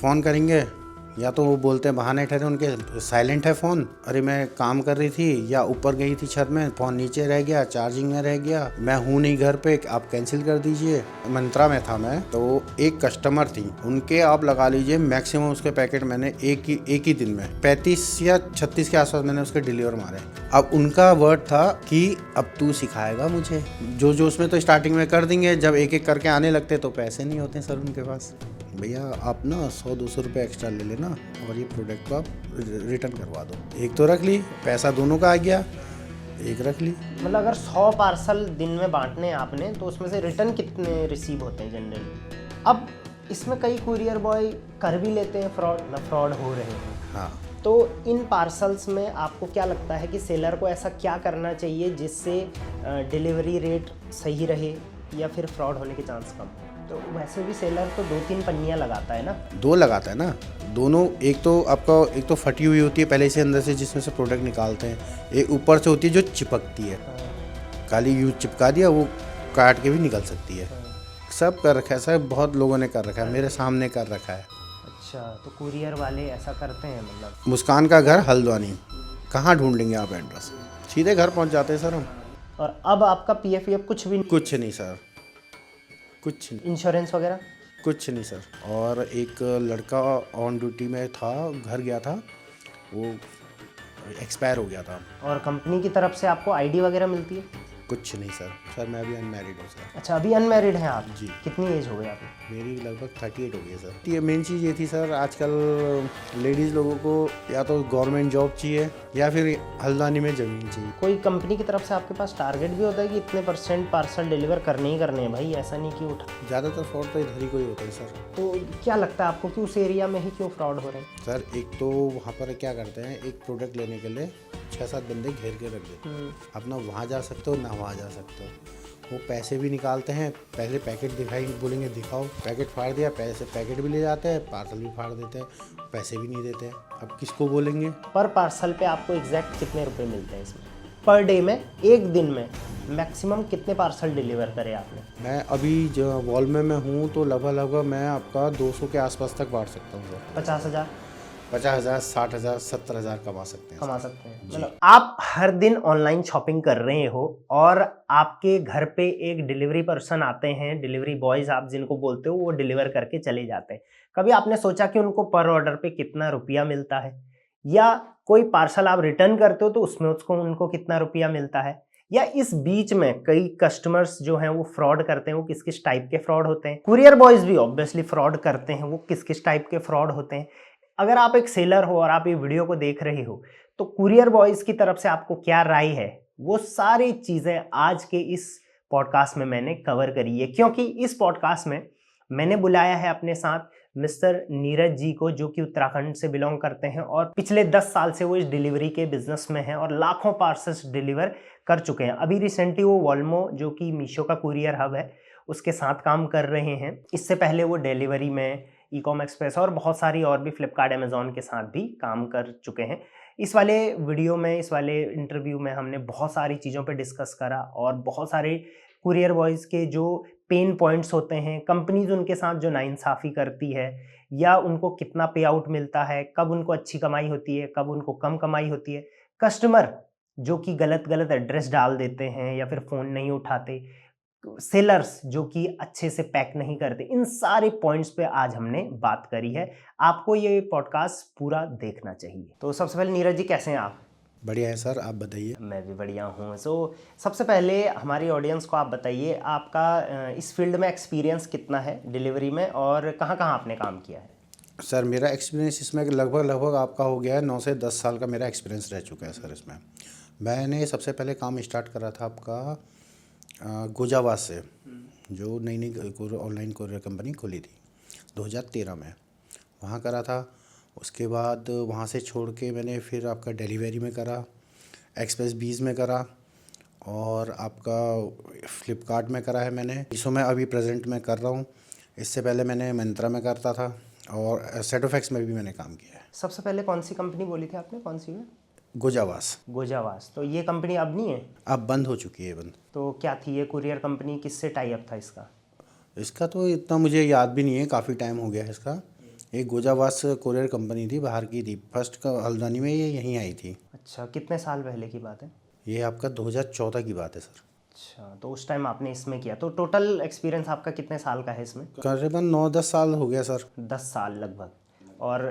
Phone करेंगे या तो वो बोलते हैं बहाने ठहरे उनके साइलेंट है फ़ोन, अरे मैं काम कर रही थी या ऊपर गई थी छत में, फ़ोन नीचे रह गया, चार्जिंग में रह गया, मैं हूँ नहीं घर पे, आप कैंसिल कर दीजिए। मंत्रा में था मैं, तो एक कस्टमर थी, उनके आप लगा लीजिए मैक्सिमम उसके पैकेट मैंने एक ही दिन में 35 या 36 के आसपास मैंने उसके डिलीवर मारे। अब उनका वर्ड था कि अब तू सिखाएगा मुझे, जो उसमें तो स्टार्टिंग में कर देंगे, जब एक एक करके आने लगते तो पैसे नहीं होते सर उनके पास। भैया आप ना 100-200 रुपये एक्स्ट्रा ले लेना और ये प्रोडक्ट को आप रिटर्न करवा दो। एक तो रख ली, पैसा दोनों का आ गया, एक रख ली। मतलब अगर 100 पार्सल दिन में बांटने हैं आपने तो उसमें से रिटर्न कितने रिसीव होते हैं जनरली? अब इसमें कई कुरियर बॉय कर भी लेते हैं फ्रॉड हो रहे हैं। हाँ, तो इन पार्सल्स में आपको क्या लगता है कि सेलर को ऐसा क्या करना चाहिए जिससे डिलीवरी रेट सही रहे या फिर फ्रॉड होने के चांस कम? तो वैसे भी सेलर तो 2-3 पन्नियाँ लगाता है ना? 2 लगाता है ना, दोनों। एक तो फटी हुई होती है पहले से अंदर से जिसमें से प्रोडक्ट निकालते हैं, एक ऊपर से होती है जो चिपकती है। खाली यूज चिपका दिया, वो काट के भी निकल सकती है। सब कर रखा है सर, बहुत लोगों ने कर रखा है, मेरे सामने कर रखा है। अच्छा, तो कुरियर वाले ऐसा करते हैं मतलब? मुस्कान का घर हल्द्वानी, कहाँ ढूंढ लेंगे आप एड्रेस, सीधे घर पहुँच जाते हैं सर हम। और अब आपका पीएफ कुछ भी नहीं? कुछ नहीं सर, कुछ नहीं, इंश्योरेंस वगैरह? कुछ नहीं सर। और एक लड़का ऑन ड्यूटी में था, घर गया था, वो एक्सपायर हो गया था। और कंपनी की तरफ से आपको आईडी वगैरह मिलती है? कुछ नहीं सर मैं अभी अनमैरिड हूँ सर। अच्छा, अभी अनमैरिड हैं आप? जी। कितनी एज हो गई आपकी? मेरी लगभग 38 हो गई है सर। ये मेन चीज़ ये थी सर, आजकल लेडीज़ लोगों को या तो गवर्नमेंट जॉब चाहिए या फिर हल्द्वानी में ज़मीन चाहिए। कोई कंपनी की तरफ से आपके पास टारगेट भी होता है कि इतने % पार्सल डिलीवर करने ही करने हैं भाई, ऐसा नहीं कि उठा? ज़्यादातर फ्रॉड तो इधर ही कोई होता है सर। तो क्या लगता है आपको कि उस एरिया में ही क्यों फ्रॉड हो रहे हैं? सर एक तो वहाँ पर क्या करते हैं, एक प्रोडक्ट लेने के लिए 6-7 बंदे घेर के रख देते हैं। अपना वहाँ जा सकते हो ना वहाँ जा सकते हो, वो पैसे भी निकालते हैं, पहले पैकेट दिखाई बोलेंगे दिखाओ, पैकेट फाड़ दिया, पैसे पैकेट भी ले जाते हैं, पार्सल भी फाड़ देते हैं, पैसे भी नहीं देते हैं। अब किसको बोलेंगे? पर पार्सल पे आपको एग्जैक्ट कितने रुपए मिलते हैं इसमें? पर डे में, एक दिन में मैक्सिमम कितने पार्सल डिलीवर करे आपने? मैं अभी जो वॉल में मैं हूँ तो लगभग मैं आपका 200 के आसपास तक बांट सकता हूँ सर। 50,000? 50,000, 60,000, 70,000 कमा सकते हैं। कमा सकते हैं। मतलब आप हर दिन ऑनलाइन शॉपिंग कर रहे हो और आपके घर पे एक डिलीवरी पर्सन आते हैं, डिलीवरी बॉयज आप जिनको बोलते हो, वो डिलीवर करके चले जाते हैं। कभी आपने सोचा कि उनको पर ऑर्डर पे कितना रुपया मिलता है? या कोई पार्सल आप रिटर्न करते हो तो उसमें उनको कितना रुपया मिलता है? या इस बीच में कई कस्टमर्स जो हैं वो फ्रॉड करते हैं, वो किस किस टाइप के फ्रॉड होते हैं? कुरियर बॉयज भी ऑब्वियसली फ्रॉड करते हैं, वो किस किस टाइप के फ्रॉड होते हैं? अगर आप एक सेलर हो और आप ये वीडियो को देख रहे हो तो कुरियर बॉयज की तरफ से आपको क्या राय है, वो सारी चीजें आज के इस पॉडकास्ट में मैंने कवर करी है। क्योंकि इस पॉडकास्ट में मैंने बुलाया है अपने साथ मिस्टर नीरज जी को, जो कि उत्तराखंड से बिलोंग करते हैं और पिछले 10 साल से वो इस डिलीवरी के बिजनेस में हैं और लाखों पार्सल्स डिलीवर कर चुके हैं। अभी रिसेंटली वो वॉल्मो, जो कि मीशो का कुरियर हब है, उसके साथ काम कर रहे हैं। इससे पहले वो डिलीवरी में ई-कॉम एक्सप्रेस और बहुत सारी और भी फ्लिपकार्ट, अमेजोन के साथ भी काम कर चुके हैं। इस वाले वीडियो में, इस वाले इंटरव्यू में हमने बहुत सारी चीज़ों पे डिस्कस करा और बहुत सारे कुरियर बॉयज़ के जो पेन पॉइंट्स होते हैं, कंपनीज उनके साथ जो नाइंसाफ़ी करती है, या उनको कितना पे आउट मिलता है, कब उनको अच्छी कमाई होती है, कब उनको कम कमाई होती है, कस्टमर जो कि गलत एड्रेस डाल देते हैं या फिर फ़ोन नहीं उठाते, सेलर्स जो कि अच्छे से पैक नहीं करते, इन सारे पॉइंट्स पे आज हमने बात करी है। आपको ये पॉडकास्ट पूरा देखना चाहिए। तो सबसे पहले नीरज जी, कैसे हैं आप? बढ़िया है सर, आप बताइए। मैं भी बढ़िया हूँ। सबसे पहले हमारी ऑडियंस को आप बताइए, आपका इस फील्ड में एक्सपीरियंस कितना है डिलीवरी में और कहाँ कहाँ आपने काम किया है? सर मेरा एक्सपीरियंस इसमें लगभग आपका हो गया है 9 से 10 साल का मेरा एक्सपीरियंस रह चुका है सर। इसमें मैंने सबसे पहले काम स्टार्ट करा था आपका गोजावास से, जो नई ऑनलाइन कोरियर कंपनी खुली थी 2013 में, वहाँ करा था। उसके बाद वहाँ से छोड़ के मैंने फिर आपका डिलीवरी में करा, एक्सप्रेस बीज में करा और आपका फ्लिपकार्ट में करा है मैंने। इसो मैं अभी प्रेजेंट में कर रहा हूँ। इससे पहले मैंने मंत्रा में करता था और सेटोफैक्स में भी मैंने काम किया है। सबसे पहले कौन सी कंपनी बोली थी आपने, कौन सी है? गोजावास। तो ये कंपनी अब नहीं है? अब बंद हो चुकी है। बंद तो क्या थी ये कुरियर कंपनी, किससे टाई अप था इसका? इसका तो इतना मुझे याद भी नहीं है, काफ़ी टाइम हो गया है इसका। एक गोजावास कोरियर कंपनी थी, बाहर की थी, फर्स्ट का हल्द्वानी में, ये यहीं आई थी। अच्छा, कितने साल पहले की बात है? ये आपका 2014 की बात है सर। अच्छा, तो उस टाइम आपने इसमें किया, तो टोटल एक्सपीरियंस आपका कितने साल का है इसमें? करीबन 9-10 साल हो गया सर। 10 साल लगभग। और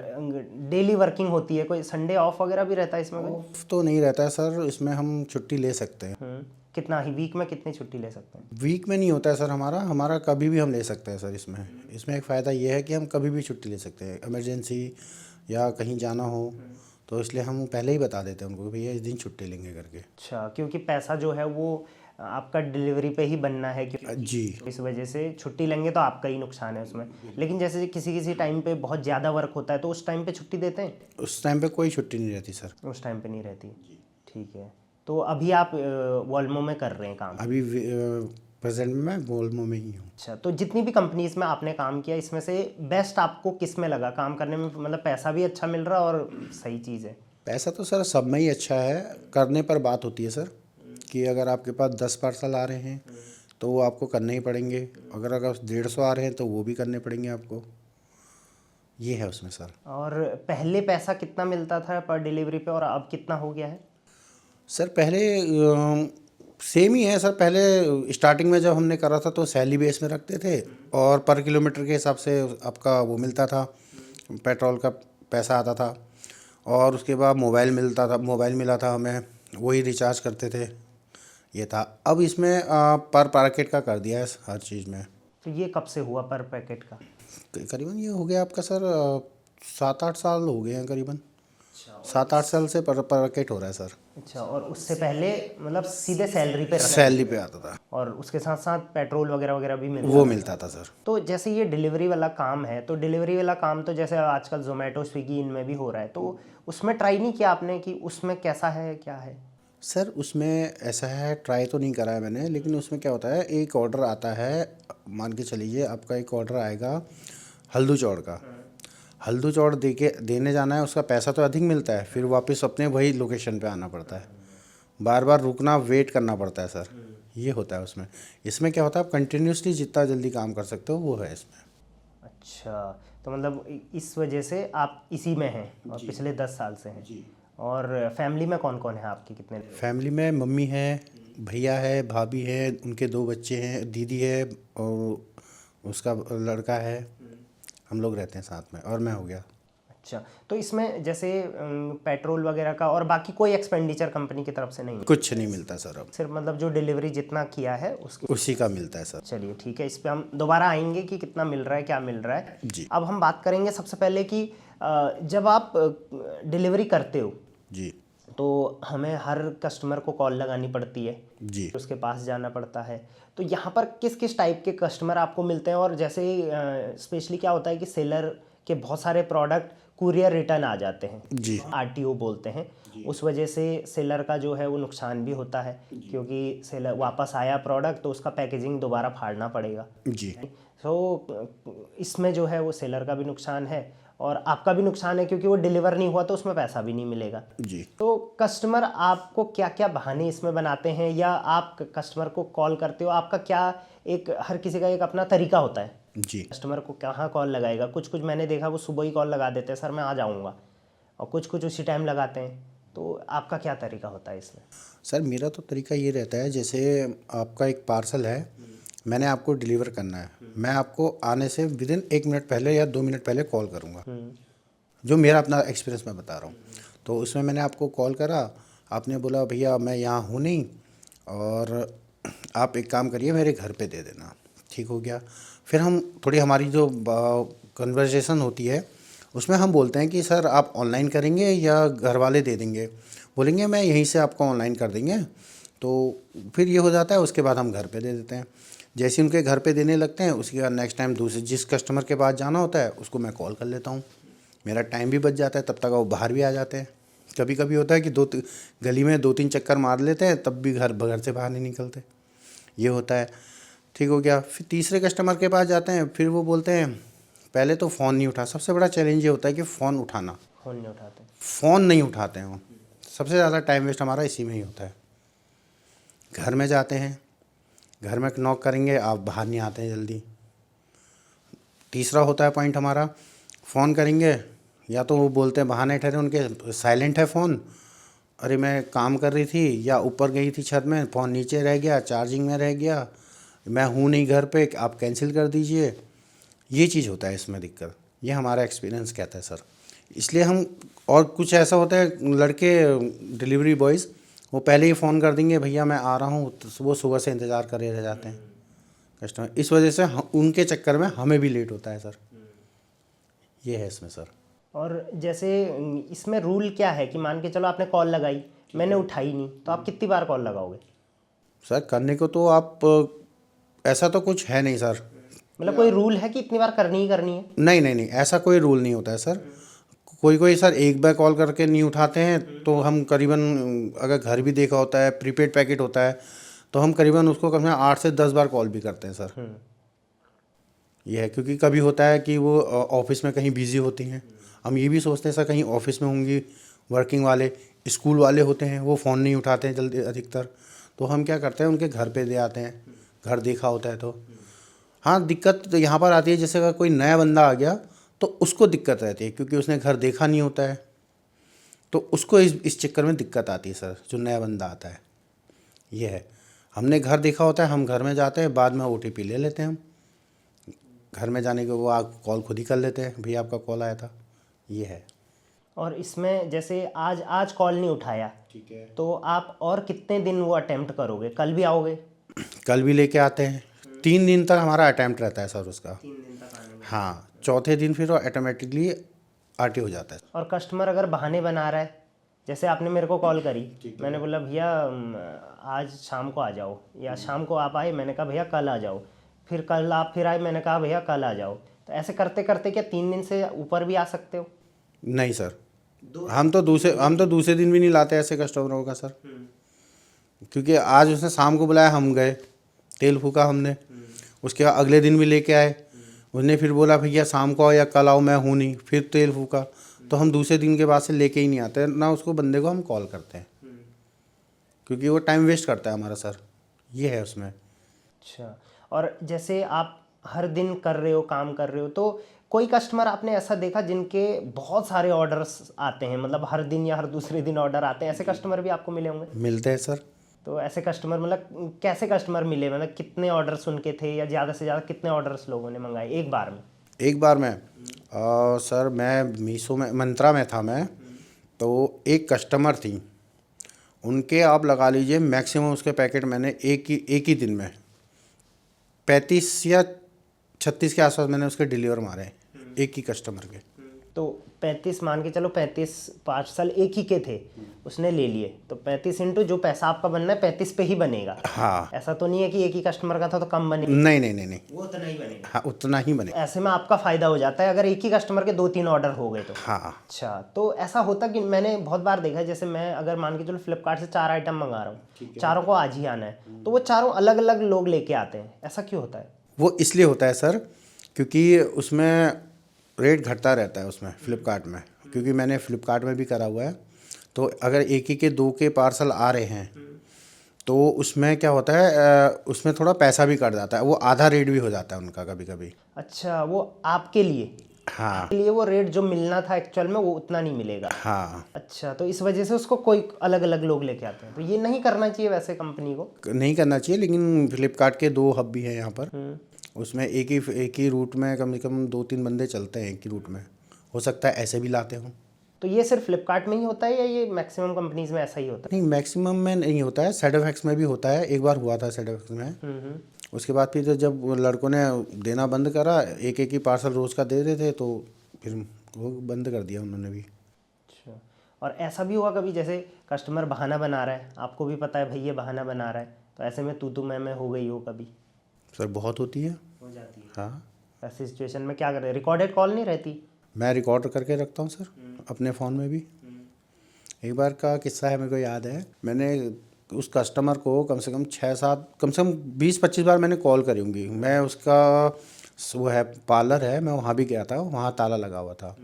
डेली वर्किंग होती है, कोई संडे ऑफ वगैरह भी रहता है इसमें कोई? ऑफ तो नहीं रहता है सर, इसमें हम छुट्टी ले सकते हैं। कितना ही वीक में कितनी छुट्टी ले सकते हैं? वीक में नहीं होता है सर, हमारा कभी भी हम ले सकते हैं सर। इसमें एक फ़ायदा ये है कि हम कभी भी छुट्टी ले सकते हैं, इमरजेंसी या कहीं जाना हो तो इसलिए हम पहले ही बता देते हैं उनको, भैया इस दिन छुट्टी लेंगे करके। अच्छा, क्योंकि पैसा जो है वो आपका डिलीवरी पे ही बनना है, क्योंकि जी। इस वजह से छुट्टी लेंगे तो आपका ही नुकसान है उसमें। लेकिन जैसे किसी किसी टाइम पे बहुत ज़्यादा वर्क होता है तो उस टाइम पे छुट्टी देते हैं? उस टाइम पे कोई छुट्टी नहीं रहती सर। उस टाइम पे नहीं रहती। ठीक है, तो अभी आप वॉल्मो में कर रहे हैं काम? अभी प्रेजेंट में मैं वोल्मो में ही हूँ। अच्छा, तो जितनी भी कंपनीज में आपने काम किया, इसमें से बेस्ट आपको किस में लगा काम करने में? मतलब पैसा भी अच्छा मिल रहा और सही चीज़ है? पैसा तो सर सब में ही अच्छा है, करने पर बात होती है सर, कि अगर आपके पास 10 पार्सल आ रहे हैं तो वो आपको करने ही पड़ेंगे, अगर 150 आ रहे हैं तो वो भी करने पड़ेंगे आपको। ये है उसमें सर। और पहले पैसा कितना मिलता था पर डिलीवरी पे और अब कितना हो गया है? सर पहले सेम ही है सर। पहले स्टार्टिंग में जब हमने करा था तो सैलरी बेस में रखते थे और पर किलोमीटर के हिसाब से आपका वो मिलता था, पेट्रोल का पैसा आता था, और उसके बाद मोबाइल मिला था हमें, वही रिचार्ज करते थे, ये था। अब इसमें पर पैकेट का कर दिया है हर चीज़ में। तो ये कब से हुआ पर पैकेट का? करीबन ये हो गया आपका सर 7-8 साल हो गए हैं करीबन। 7-8 साल से पर पैकेट हो रहा है सर। अच्छा, और उससे पहले मतलब सीधे सैलरी पे सैलरी पे आता था, और उसके साथ साथ पेट्रोल वगैरह वगैरह भी मिलता वो था? मिलता था सर। तो जैसे ये डिलीवरी वाला काम है, तो डिलीवरी वाला काम तो जैसे आजकल जोमेटो स्विगी इनमें भी हो रहा है, तो उसमें ट्राई नहीं किया आपने कि उसमें कैसा है क्या है? सर उसमें ऐसा है, ट्राई तो नहीं करा है मैंने, लेकिन उसमें क्या होता है, एक ऑर्डर आता है, मान के चलिए आपका एक ऑर्डर आएगा हल्दू चौड़ का, हल्दू चौड़ देने जाना है, उसका पैसा तो अधिक मिलता है, फिर वापस अपने वही लोकेशन पे आना पड़ता है, बार बार रुकना, वेट करना पड़ता है सर, ये होता है उसमें। इसमें क्या होता है, आप कंटिन्यूसली जितना जल्दी काम कर सकते हो वो है इसमें। अच्छा, तो मतलब इस वजह से आप इसी में हैं और पिछले 10 साल से हैं जी। और फैमिली में कौन कौन है आपकी, कितने? फैमिली में मम्मी है, भैया है, भाभी है, उनके 2 बच्चे हैं, दीदी है और उसका लड़का है, हम लोग रहते हैं साथ में, और मैं हो गया। अच्छा, तो इसमें जैसे पेट्रोल वगैरह का और बाकी कोई एक्सपेंडिचर कंपनी की तरफ से नहीं है? कुछ नहीं मिलता सर, अब सिर्फ मतलब जो डिलीवरी जितना किया है उसकी? उसी का मिलता है सर। चलिए ठीक है, इस पे हम दोबारा आएंगे कि कितना मिल रहा है, क्या मिल रहा है। जी। अब हम बात करेंगे सबसे पहले कि जब आप डिलीवरी करते हो जी। तो हमें हर कस्टमर को कॉल लगानी पड़ती है, जी। उसके पास जाना पड़ता है, तो यहाँ पर किस किस टाइप के कस्टमर आपको मिलते हैं? और जैसे स्पेशली क्या होता है कि सेलर के बहुत सारे प्रोडक्ट कुरियर रिटर्न आ जाते हैं, जी। आरटीओ बोलते हैं, उस वजह से सेलर का जो है वो नुकसान भी होता है, क्योंकि सेलर वापस आया प्रोडक्ट तो उसका पैकेजिंग दोबारा फाड़ना पड़ेगा। जी। तो इसमें जो है वो सेलर का भी नुकसान है और आपका भी नुकसान है, क्योंकि वो डिलीवर नहीं हुआ तो उसमें पैसा भी नहीं मिलेगा। जी। तो कस्टमर आपको क्या क्या बहाने इसमें बनाते हैं, या आप कस्टमर को कॉल करते हो? आपका क्या, एक हर किसी का एक अपना तरीका होता है, जी। कस्टमर को कहाँ कॉल लगाएगा। कुछ कुछ मैंने देखा वो सुबह ही कॉल लगा देते हैं, सर मैं आ जाऊँगा, और कुछ कुछ उसी टाइम लगाते हैं। तो आपका क्या तरीका होता है इसमें? सर मेरा तो तरीका ये रहता है, जैसे आपका एक पार्सल है, मैंने आपको डिलीवर करना है, मैं आपको आने से विदिन 1 मिनट पहले या 2 मिनट पहले कॉल करूँगा, जो मेरा अपना एक्सपीरियंस मैं बता रहा हूँ। तो उसमें मैंने आपको कॉल करा, आपने बोला भैया मैं यहाँ हूँ नहीं, और आप एक काम करिए मेरे घर पे दे देना, ठीक हो गया। फिर हम थोड़ी हमारी जो कन्वर्सेशन होती है उसमें हम बोलते हैं कि सर आप ऑनलाइन करेंगे या घर वाले दे देंगे, बोलेंगे मैं यहीं से आपको ऑनलाइन कर देंगे, तो फिर ये हो जाता है। उसके बाद हम घर पे दे देते हैं, जैसे उनके घर पे देने लगते हैं उसके बाद नेक्स्ट टाइम दूसरे जिस कस्टमर के पास जाना होता है उसको मैं कॉल कर लेता हूँ, मेरा टाइम भी बच जाता है, तब तक वो बाहर भी आ जाते हैं। कभी कभी होता है कि गली में 2-3 चक्कर मार लेते हैं, तब भी घर से बाहर नहीं निकलते, ये होता है। ठीक हो गया, फिर तीसरे कस्टमर के पास जाते हैं, फिर वो बोलते हैं पहले तो फ़ोन नहीं उठा, सबसे बड़ा चैलेंज ये होता है कि फ़ोन उठाना, फ़ोन नहीं उठाते? फ़ोन नहीं उठाते हैं वो, सबसे ज़्यादा टाइम वेस्ट हमारा इसी में ही होता है। घर में जाते हैं, घर में नॉक करेंगे, आप बाहर नहीं आते हैं जल्दी। तीसरा होता है पॉइंट हमारा, फ़ोन करेंगे या तो वो बोलते हैं बहाने ठहरे उनके साइलेंट है फ़ोन, अरे मैं काम कर रही थी या ऊपर गई थी छत में, फ़ोन नीचे रह गया, चार्जिंग में रह गया, मैं हूँ नहीं घर पे, आप कैंसिल कर दीजिए। ये चीज़ होता है इसमें दिक्कत, ये हमारा एक्सपीरियंस कहता है सर। इसलिए हम, और कुछ ऐसा होता है लड़के डिलीवरी बॉयज़, वो पहले ही फ़ोन कर देंगे भैया मैं आ रहा हूँ, तो वो सुबह से इंतज़ार करे रह जाते हैं कस्टमर। इस वजह से उनके चक्कर में हमें भी लेट होता है सर, ये है इसमें सर। और जैसे इसमें रूल क्या है कि मान के चलो आपने कॉल लगाई, मैंने उठाई नहीं, तो आप कितनी बार कॉल लगाओगे? सर करने को तो आप, ऐसा तो कुछ है नहीं सर। मतलब कोई रूल है कि इतनी बार करनी ही करनी है? नहीं नहीं नहीं, ऐसा कोई रूल नहीं होता है सर। कोई कोई सर एक बार कॉल करके नहीं उठाते हैं तो हम करीबन, अगर घर भी देखा होता है प्रीपेड पैकेट होता है, तो हम करीबन उसको कम से कम 8 से 10 बार कॉल भी करते हैं सर। ये है, क्योंकि कभी होता है कि वो ऑफिस में कहीं बिज़ी होती हैं, हम ये भी सोचते हैं सर कहीं ऑफिस में होंगी, वर्किंग वाले, स्कूल वाले होते हैं, वो फ़ोन नहीं उठाते हैं जल्दी अधिकतर, तो हम क्या करते हैं उनके घर पे दे आते हैं, घर देखा होता है तो। हाँ, दिक्कत तो यहाँ पर आती है, जैसे अगर कोई नया बंदा आ गया तो उसको दिक्कत रहती है, क्योंकि उसने घर देखा नहीं होता है, तो उसको इस चक्कर में दिक्कत आती है सर, जो नया बंदा आता है। ये है, हमने घर देखा होता है, हम घर में जाते हैं, बाद में OTP ले लेते हैं हम, घर में जाने के वो कॉल खुद ही कर लेते हैं, भैया आपका कॉल आया था। ये है। और इसमें जैसे आज आज कॉल नहीं उठाया, ठीक है, तो आप और कितने दिन वो अटेम्प्ट करोगे? कल भी आओगे? कल भी लेके आते हैं, 3 दिन तक हमारा अटैम्प्ट रहता है सर उसका। 3 दिन तक आने में। हाँ, चौथे दिन फिर वो ऑटोमेटिकली RT हो जाता है। और कस्टमर अगर बहाने बना रहा है, जैसे आपने मेरे को कॉल करी, मैंने बोला भैया आज शाम को आ जाओ, या शाम को आप आए, मैंने कहा भैया कल आ जाओ, फिर कल आप फिर आए, मैंने कहा भैया कल आ जाओ, तो ऐसे करते करते क्या 3 दिन से ऊपर भी आ सकते हो? नहीं सर, हम तो दूसरे दिन भी नहीं लाते ऐसे कस्टमरों का सर, क्योंकि आज उसने शाम को बुलाया, हम गए, तेल फूका हमने, उसके बाद अगले दिन भी लेके आए, उसने फिर बोला भैया शाम को आओ या कल आओ, मैं हूँ नहीं, फिर तेल फूका, तो हम दूसरे दिन के बाद से लेके ही नहीं आते ना, उसको बंदे को हम कॉल करते हैं, क्योंकि वो टाइम वेस्ट करता है हमारा सर। ये है उसमें। अच्छा, और जैसे आप हर दिन कर रहे हो, काम कर रहे हो, तो कोई कस्टमर आपने ऐसा देखा जिनके बहुत सारे ऑर्डर्स आते हैं, मतलब हर दिन या हर दूसरे दिन ऑर्डर आते हैं, ऐसे कस्टमर भी आपको मिले होंगे? मिलते हैं सर। तो ऐसे कस्टमर मतलब कैसे कस्टमर मिले, मतलब कितने ऑर्डर्स उनके थे, या ज़्यादा से ज़्यादा कितने ऑर्डर्स लोगों ने मंगाए एक बार में? एक बार में सर, मैं मीशो में, मंत्रा में था मैं, तो एक कस्टमर थी, उनके आप लगा लीजिए मैक्सिमम उसके पैकेट मैंने एक ही दिन में 35 या 36 के आसपास मैंने उसके डिलीवर मारे, एक ही कस्टमर के। तो 35 मान के चलो, 35 5 साल एक ही के थे, उसने ले लिए, तो 35 इंटू जो पैसा आपका बनना है 35 पे ही बनेगा। हाँ, ऐसा तो नहीं है कि एक ही कस्टमर का था तो कम बनेगा? नहीं नहीं नहीं नहीं, वो उतना ही बनेगा। हाँ उतना ही बने। ऐसे में आपका फायदा हो जाता है अगर एक ही कस्टमर के 2-3 ऑर्डर हो गए तो। हाँ अच्छा, तो ऐसा होता कि मैंने बहुत बार देखा है, जैसे मैं अगर मान के चलो फ्लिपकार्ट से 4 आइटम मंगा रहा हूँ, चारों को आज ही आना है, तो वो चारों अलग अलग लोग लेके आते हैं, ऐसा क्यों होता है? वो इसलिए होता है सर, क्योंकि उसमें रेट घटता रहता है उसमें फ्लिपकार्ट में, क्योंकि मैंने फ्लिपकार्ट में भी करा हुआ है, तो अगर एक ही के 2 के पार्सल आ रहे हैं तो उसमें क्या होता है, उसमें थोड़ा पैसा भी कट जाता है, वो आधा रेट भी हो जाता है उनका कभी कभी। अच्छा, वो आपके लिए, हाँ आपके लिए वो रेट जो मिलना था एक्चुअल में वो उतना नहीं मिलेगा। हाँ, अच्छा, तो इस वजह से उसको कोई अलग अलग लोग लेके आते हैं, तो ये नहीं करना चाहिए वैसे कंपनी को। नहीं करना चाहिए, लेकिन फ्लिपकार्ट के 2 हब भी हैं यहाँ पर, उसमें एक ही रूट में कम से कम 2-3 बंदे चलते हैं एक ही रूट में, हो सकता है ऐसे भी लाते हों। तो ये सिर्फ फ्लिपकार्ट में ही होता है या ये मैक्सिमम कंपनीज में ऐसा ही होता नहीं, मैक्सिमम में नहीं होता है, ZFX में भी होता है, एक बार हुआ था ZFX में। है? उसके बाद फिर जब लड़कों ने देना बंद करा, एक ही पार्सल रोज़ का दे रहे थे, तो फिर वो बंद कर दिया उन्होंने भी। अच्छा, और ऐसा भी हुआ कभी जैसे कस्टमर बहाना बना रहा है, आपको भी पता है भाई ये बहाना बना रहा है, तो ऐसे में तू मैं हो गई हो कभी? सर बहुत होती है। हो जाती है। हाँ, ऐसी सिचुएशन में क्या करें? रिकॉर्डेड कॉल नहीं रहती? मैं रिकॉर्ड करके रखता हूँ सर अपने फ़ोन में भी। एक बार का किस्सा है, मेरे को याद है, मैंने उस कस्टमर को कम से कम 6-7, कम से कम 20-25 बार मैंने कॉल करी होंगी। मैं उसका, वो है पार्लर है, मैं वहाँ भी गया था, वहाँ ताला लगा हुआ था।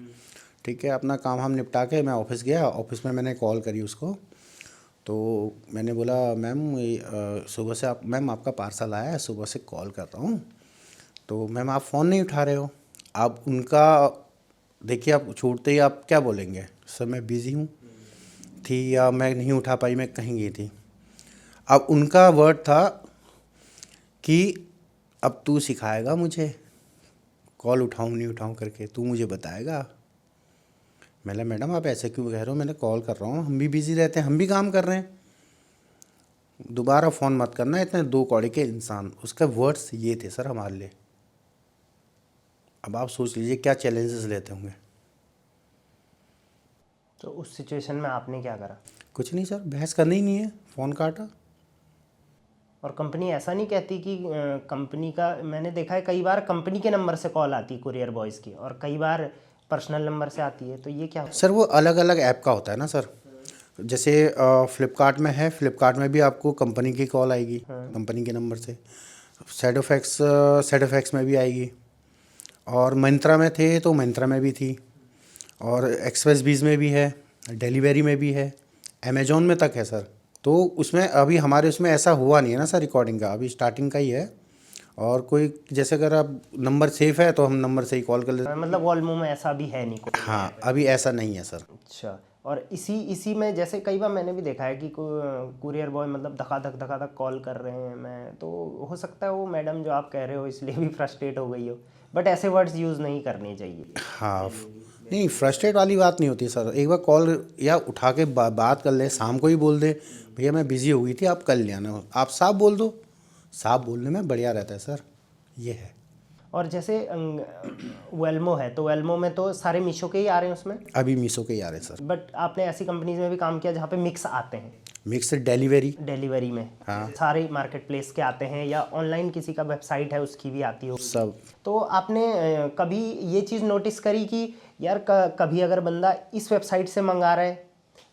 ठीक है, अपना काम हम निपटा के मैं ऑफिस गया, ऑफिस में मैंने कॉल करी उसको, तो मैंने बोला मैम सुबह से मैम आपका पार्सल आया है, सुबह से कॉल कर रहा हूँ, तो मैम आप फ़ोन नहीं उठा रहे हो। अब उनका देखिए आप छूटते ही आप क्या बोलेंगे, सर मैं बिज़ी हूँ थी या मैं नहीं उठा पाई, मैं कहीं गई थी। अब उनका वर्ड था कि अब तू सिखाएगा मुझे कॉल उठाऊँ नहीं उठाऊँ करके, तू मुझे बताएगा। मैंने मैडम आप ऐसे क्यों कह रहे हो, मैंने कॉल कर रहा हूँ, हम भी बिज़ी रहते हैं, हम भी काम कर रहे हैं, दोबारा फ़ोन मत करना, इतने दो कौड़े के इंसान। उसका वर्ड्स ये थे सर हमारे लिए। अब आप सोच लीजिए क्या चैलेंजेस लेते होंगे। तो उस सिचुएशन में आपने क्या करा? कुछ नहीं सर, बहस करनी ही नहीं है, फ़ोन काटा। और कंपनी ऐसा नहीं कहती कि कंपनी का, मैंने देखा है कई बार कंपनी के नंबर से कॉल आती है कुरियर बॉयज़ की, और कई बार पर्सनल नंबर से आती है, तो ये क्या होता सर वो अलग अलग ऐप का होता है ना सर। जैसे फ़्लिपकार्ट में है, फ़्लिपकार्ट में भी आपको कंपनी की कॉल आएगी, कंपनी के नंबर से। सेडोफैक्स में भी आएगी, और मिंत्रा में थे तो मिंत्रा में भी थी, और एक्सप्रेस बीज में भी है, डिलीवरी में भी है, अमेजोन में तक है सर। तो उसमें अभी हमारे उसमें ऐसा हुआ नहीं है ना सर, रिकॉर्डिंग का अभी स्टार्टिंग का ही है। और कोई जैसे अगर आप नंबर सेफ है तो हम नंबर से ही कॉल कर लेते है? मतलब वॉल्यूम में ऐसा भी है नहीं कोई? हैं। हाँ अभी ऐसा नहीं है सर। अच्छा। और इसी में जैसे कई बार मैंने भी देखा है कि कुरियर बॉय मतलब धका धक कॉल कर रहे हैं, मैं तो हो सकता है वो मैडम जो आप कह रहे हो इसलिए भी फ्रस्ट्रेट हो गई हो, बट ऐसे वर्ड्स यूज़ नहीं करने चाहिए। हाँ नहीं, फ्रस्ट्रेट वाली बात नहीं होती सर। एक बार कॉल या उठा के बात कर ले, शाम को ही बोल दे भैया मैं बिज़ी हो गई थी, आप कल ले आना। आप साफ बोल दो, साफ बोलने में बढ़िया रहता है सर, ये है। और जैसे वेल्मो है, तो वेल्मो में तो सारे मीशो के ही आ रहे हैं उसमें, अभी मीशो के ही आ रहे हैं सर। बट आपने ऐसी कंपनीज में भी काम किया जहाँ पे मिक्स आते हैं? Mix delivery. डिलीवरी में हाँ। सारे मार्केट प्लेस के आते हैं, या ऑनलाइन किसी का वेबसाइट है उसकी भी आती हो सब। तो आपने कभी ये चीज़ नोटिस करी कि यार कभी अगर बंदा इस वेबसाइट से मंगा रहा है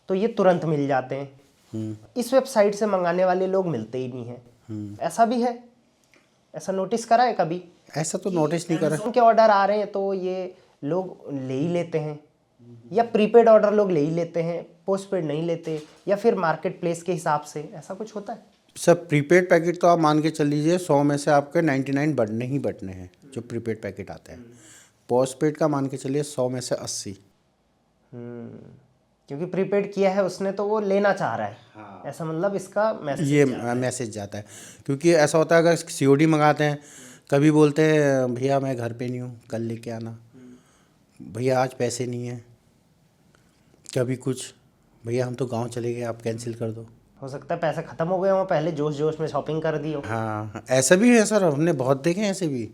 तो ये तुरंत मिल जाते हैं, इस वेबसाइट से मंगाने वाले लोग मिलते ही नहीं हैं, ऐसा भी है? ऐसा नोटिस करा है कभी? ऐसा तो नोटिस नहीं करा। उनके ऑर्डर आ रहे हैं तो ये लोग ले ही लेते हैं, या प्रीपेड ऑर्डर लोग ले ही लेते हैं, पोस्टपेड नहीं लेते, या फिर मार्केट प्लेस के हिसाब से ऐसा कुछ होता है? सर प्रीपेड पैकेट तो आप मान के चल लीजिए 100 में से आपके 99 बढ़ने ही बढ़ने हैं जो प्रीपेड पैकेट आते हैं। पोस्टपेड का मान के चलिए 100 में से 80। क्योंकि प्रीपेड किया है उसने तो वो लेना चाह रहा है। हाँ। ऐसा मतलब इसका मैसेज ये मैसेज जाता है, क्योंकि ऐसा होता है अगर सीओडी मंगाते हैं, कभी बोलते हैं भैया मैं घर पे नहीं हूँ कल लेके आना, भैया आज पैसे नहीं हैं, कभी कुछ भैया हम तो गांव चले गए आप कैंसिल कर दो। हो सकता है पैसे ख़त्म हो गए हों, पहले जोश जोश में शॉपिंग कर दी हो। हाँ ऐसा भी है सर, हमने बहुत देखे हैं ऐसे भी।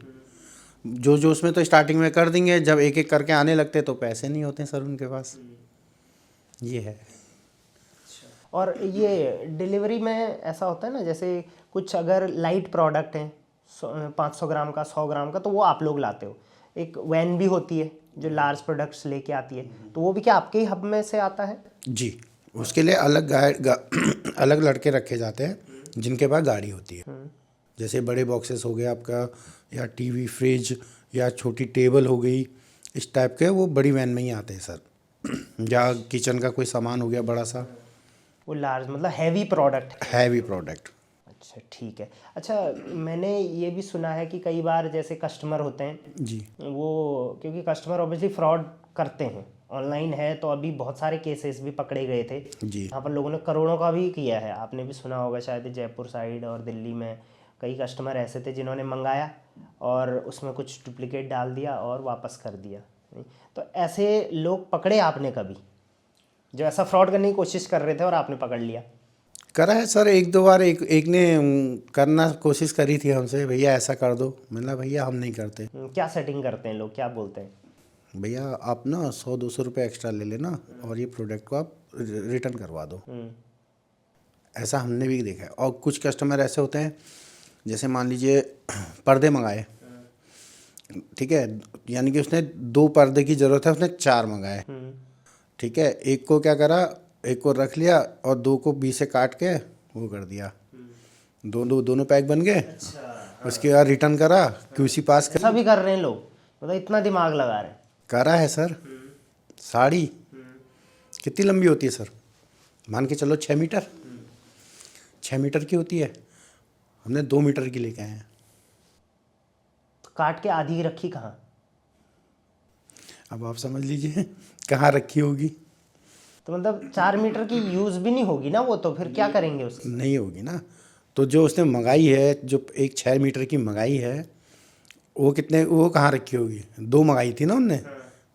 जो उसमें तो स्टार्टिंग में कर देंगे, जब एक एक करके आने लगते तो पैसे नहीं होते सर उनके पास, ये है। और ये डिलीवरी में ऐसा होता है ना, जैसे कुछ अगर लाइट प्रोडक्ट हैं 500 ग्राम का 100 ग्राम का, तो वो आप लोग लाते हो। एक वैन भी होती है जो लार्ज प्रोडक्ट्स लेके आती है, तो वो भी क्या आपके ही हब में से आता है? जी, उसके लिए अलग अलग लड़के रखे जाते हैं जिनके पास गाड़ी होती है। जैसे बड़े बॉक्सेस हो गए आपका, या टीवी फ्रिज या छोटी टेबल हो गई, इस टाइप के वो बड़ी वैन में ही आते हैं सर। या किचन का कोई सामान हो गया बड़ा सा, वो लार्ज मतलब हैवी प्रोडक्ट। Heavy product. अच्छा ठीक है। अच्छा मैंने ये भी सुना है कि कई बार जैसे कस्टमर होते हैं जी। वो, क्योंकि कस्टमर ऑब्वियसली फ्रॉड करते हैं, ऑनलाइन है तो अभी बहुत सारे केसेस भी पकड़े गए थे जी। यहाँ पर, लोगों ने करोड़ों का भी किया है, आपने भी सुना होगा शायद। जयपुर साइड और दिल्ली में कई कस्टमर ऐसे थे जिन्होंने मंगाया और उसमें कुछ डुप्लीकेट डाल दिया और वापस कर दिया। तो ऐसे लोग पकड़े आपने कभी जो ऐसा फ्रॉड करने की कोशिश कर रहे थे और आपने पकड़ लिया? करा है सर, एक दो बार। एक ने करना कोशिश करी थी हमसे, भैया ऐसा कर दो, मैंने भैया हम नहीं करते। क्या सेटिंग करते हैं लोग, क्या बोलते हैं? भैया आप ना 100-200 रुपये एक्स्ट्रा ले लेना और ये प्रोडक्ट को आप रिटर्न करवा दो। ऐसा हमने भी देखा है। और कुछ कस्टमर ऐसे होते हैं, जैसे मान लीजिए पर्दे मंगाए, ठीक है, यानी कि उसने 2 पर्दे की ज़रूरत है, उसने 4 मंगाए, ठीक है। एक को क्या करा, एक को रख लिया और 2 को बीच से काट के वो कर दिया, दोनों पैक बन गए। उसके बाद रिटर्न करा, QC पास कर। ऐसा भी कर रहे हैं लोग, मतलब इतना दिमाग लगा रहे हैं। करा है सर। साड़ी कितनी लंबी होती है सर, मान के चलो 6 मीटर, 6 मीटर की होती है, हमने 2 मीटर की लेके आए हैं। तो काट के आधी रखी कहाँ? अब आप समझ लीजिए कहाँ रखी होगी। तो मतलब 4 मीटर की यूज़ भी नहीं होगी ना वो, तो फिर क्या करेंगे उसकी? नहीं होगी ना। तो जो उसने मंगाई है, जो एक 6 मीटर की मंगाई है, वो कितने, वो कहाँ रखी होगी? 2 मंगाई थी ना उनने,